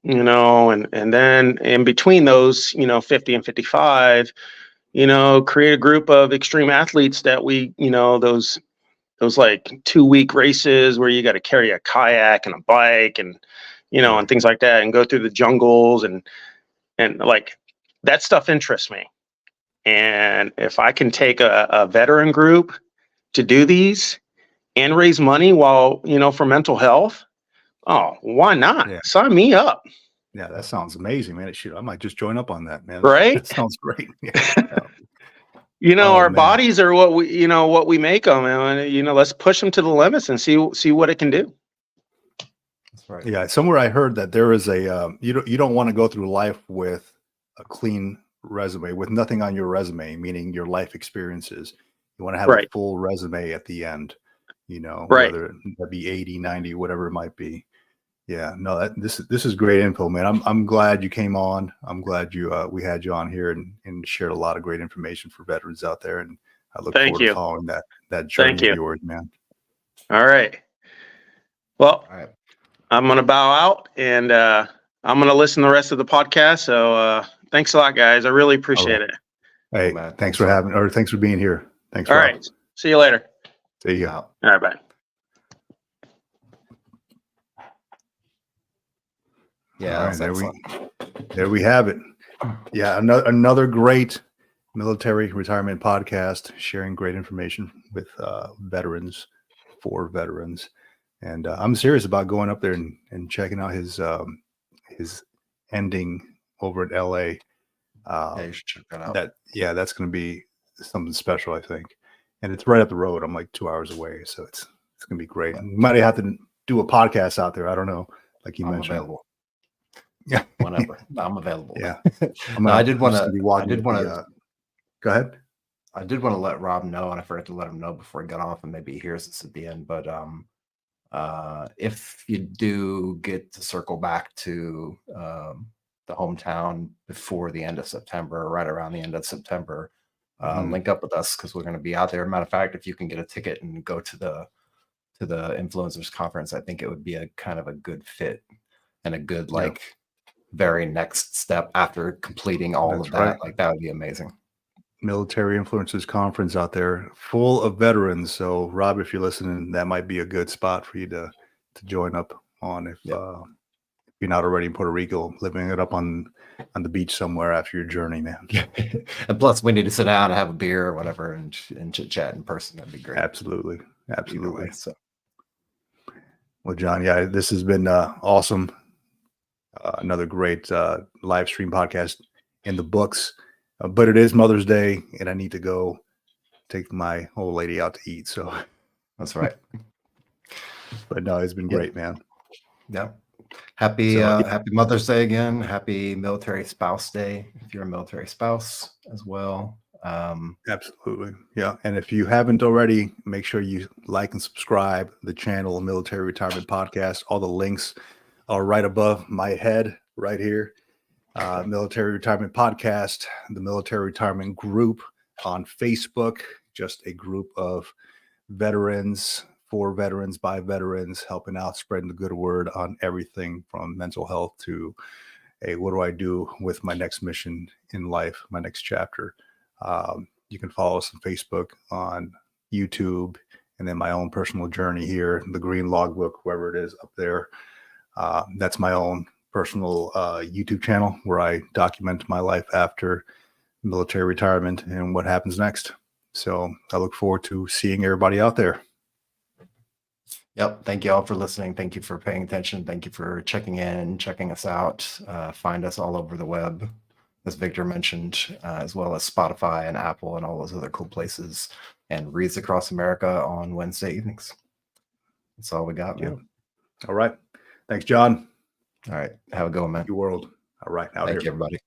Speaker 3: and then in between those, 50 and 55, create a group of extreme athletes that we, those like 2-week races where you got to carry a kayak and a bike and, and things like that, and go through the jungles and like that stuff interests me. And if I can take a veteran group to do these and raise money while, for mental health, oh, why not?
Speaker 1: Yeah.
Speaker 3: Sign me up.
Speaker 1: Yeah, that sounds amazing, man. Shoot, I might just join up on that, man.
Speaker 3: Right?
Speaker 1: That sounds great. Yeah.
Speaker 3: Our
Speaker 1: man.
Speaker 3: bodies are what we make them, and let's push them to the limits and see what it can do.
Speaker 2: That's right.
Speaker 1: Yeah, somewhere I heard that there is a you don't want to go through life with a clean resume, with nothing on your resume, meaning your life experiences. You want to have a full resume at the end, whether that be 80, 90, whatever it might be. Yeah, no, this is great info, man. I'm glad you came on. I'm glad we had you on here and shared a lot of great information for veterans out there. And I look forward to following that journey of yours, man.
Speaker 3: All right. Well, I'm going to bow out, and I'm going to listen to the rest of the podcast. So thanks a lot, guys. I really appreciate it.
Speaker 1: Hey, thanks for being here. Thanks.
Speaker 3: All right. See you later.
Speaker 1: See you.
Speaker 3: All right. Bye.
Speaker 2: Yeah,
Speaker 1: there we have it. Yeah, another great military retirement podcast, sharing great information with veterans, for veterans. And I'm serious about going up there and checking out his ending over at LA.
Speaker 2: You should check that out.
Speaker 1: That's going to be something special, I think. And it's right up the road. I'm like 2 hours away, so it's going to be great. We might have to do a podcast out there. I don't know, like you mentioned.
Speaker 2: Available.
Speaker 1: Yeah,
Speaker 2: whenever I'm available.
Speaker 1: Yeah,
Speaker 2: I did want to.
Speaker 1: Go ahead.
Speaker 2: I did want to let Rob know, and I forgot to let him know before he got off, and maybe he hears this at the end. But if you do get to circle back to the hometown before the end of September, right around the end of September, link up with us because we're going to be out there. Matter of fact, if you can get a ticket and go to the influencers conference, I think it would be a kind of a good fit and a good very next step after completing all of that.
Speaker 1: Right.
Speaker 2: Like that would be amazing.
Speaker 1: Military Influencers Conference out there full of veterans. So Rob, if you're listening, that might be a good spot for you to join up on if you're not already in Puerto Rico, living it up on the beach somewhere after your journey, man.
Speaker 2: And plus we need to sit down and have a beer or whatever and chit chat in person. That'd be great.
Speaker 1: Absolutely.
Speaker 2: Way, so.
Speaker 1: Well, John, this has been awesome. Another great live stream podcast in the books, but it is Mother's Day and I need to go take my old lady out to eat. So
Speaker 2: that's right.
Speaker 1: But no, it's been great, man.
Speaker 2: Yeah. Happy Mother's Day again. Happy Military Spouse Day if you're a military spouse as well.
Speaker 1: Absolutely. Yeah. And if you haven't already, make sure you like and subscribe the channel, Military Retirement Podcast. All the links are right above my head right here. Military Retirement Podcast, the Military Retirement Group on Facebook, just a group of veterans, for veterans, by veterans, helping out, spreading the good word on everything from mental health to, hey, what do I do with my next mission in life, my next chapter? You can follow us on Facebook, on YouTube, and then my own personal journey here, the Green Logbook, wherever it is up there. That's my own personal YouTube channel where I document my life after military retirement and what happens next. So I look forward to seeing everybody out there.
Speaker 2: Yep. Thank you all for listening. Thank you for paying attention. Thank you for checking in, checking us out. Find us all over the web, as Victor mentioned, as well as Spotify and Apple and all those other cool places, and Reads Across America on Wednesday evenings. That's all we got, man.
Speaker 1: All right. Thanks, John.
Speaker 2: All right. Have a good one, man.
Speaker 1: Your world. All right.
Speaker 2: Thank you, everybody.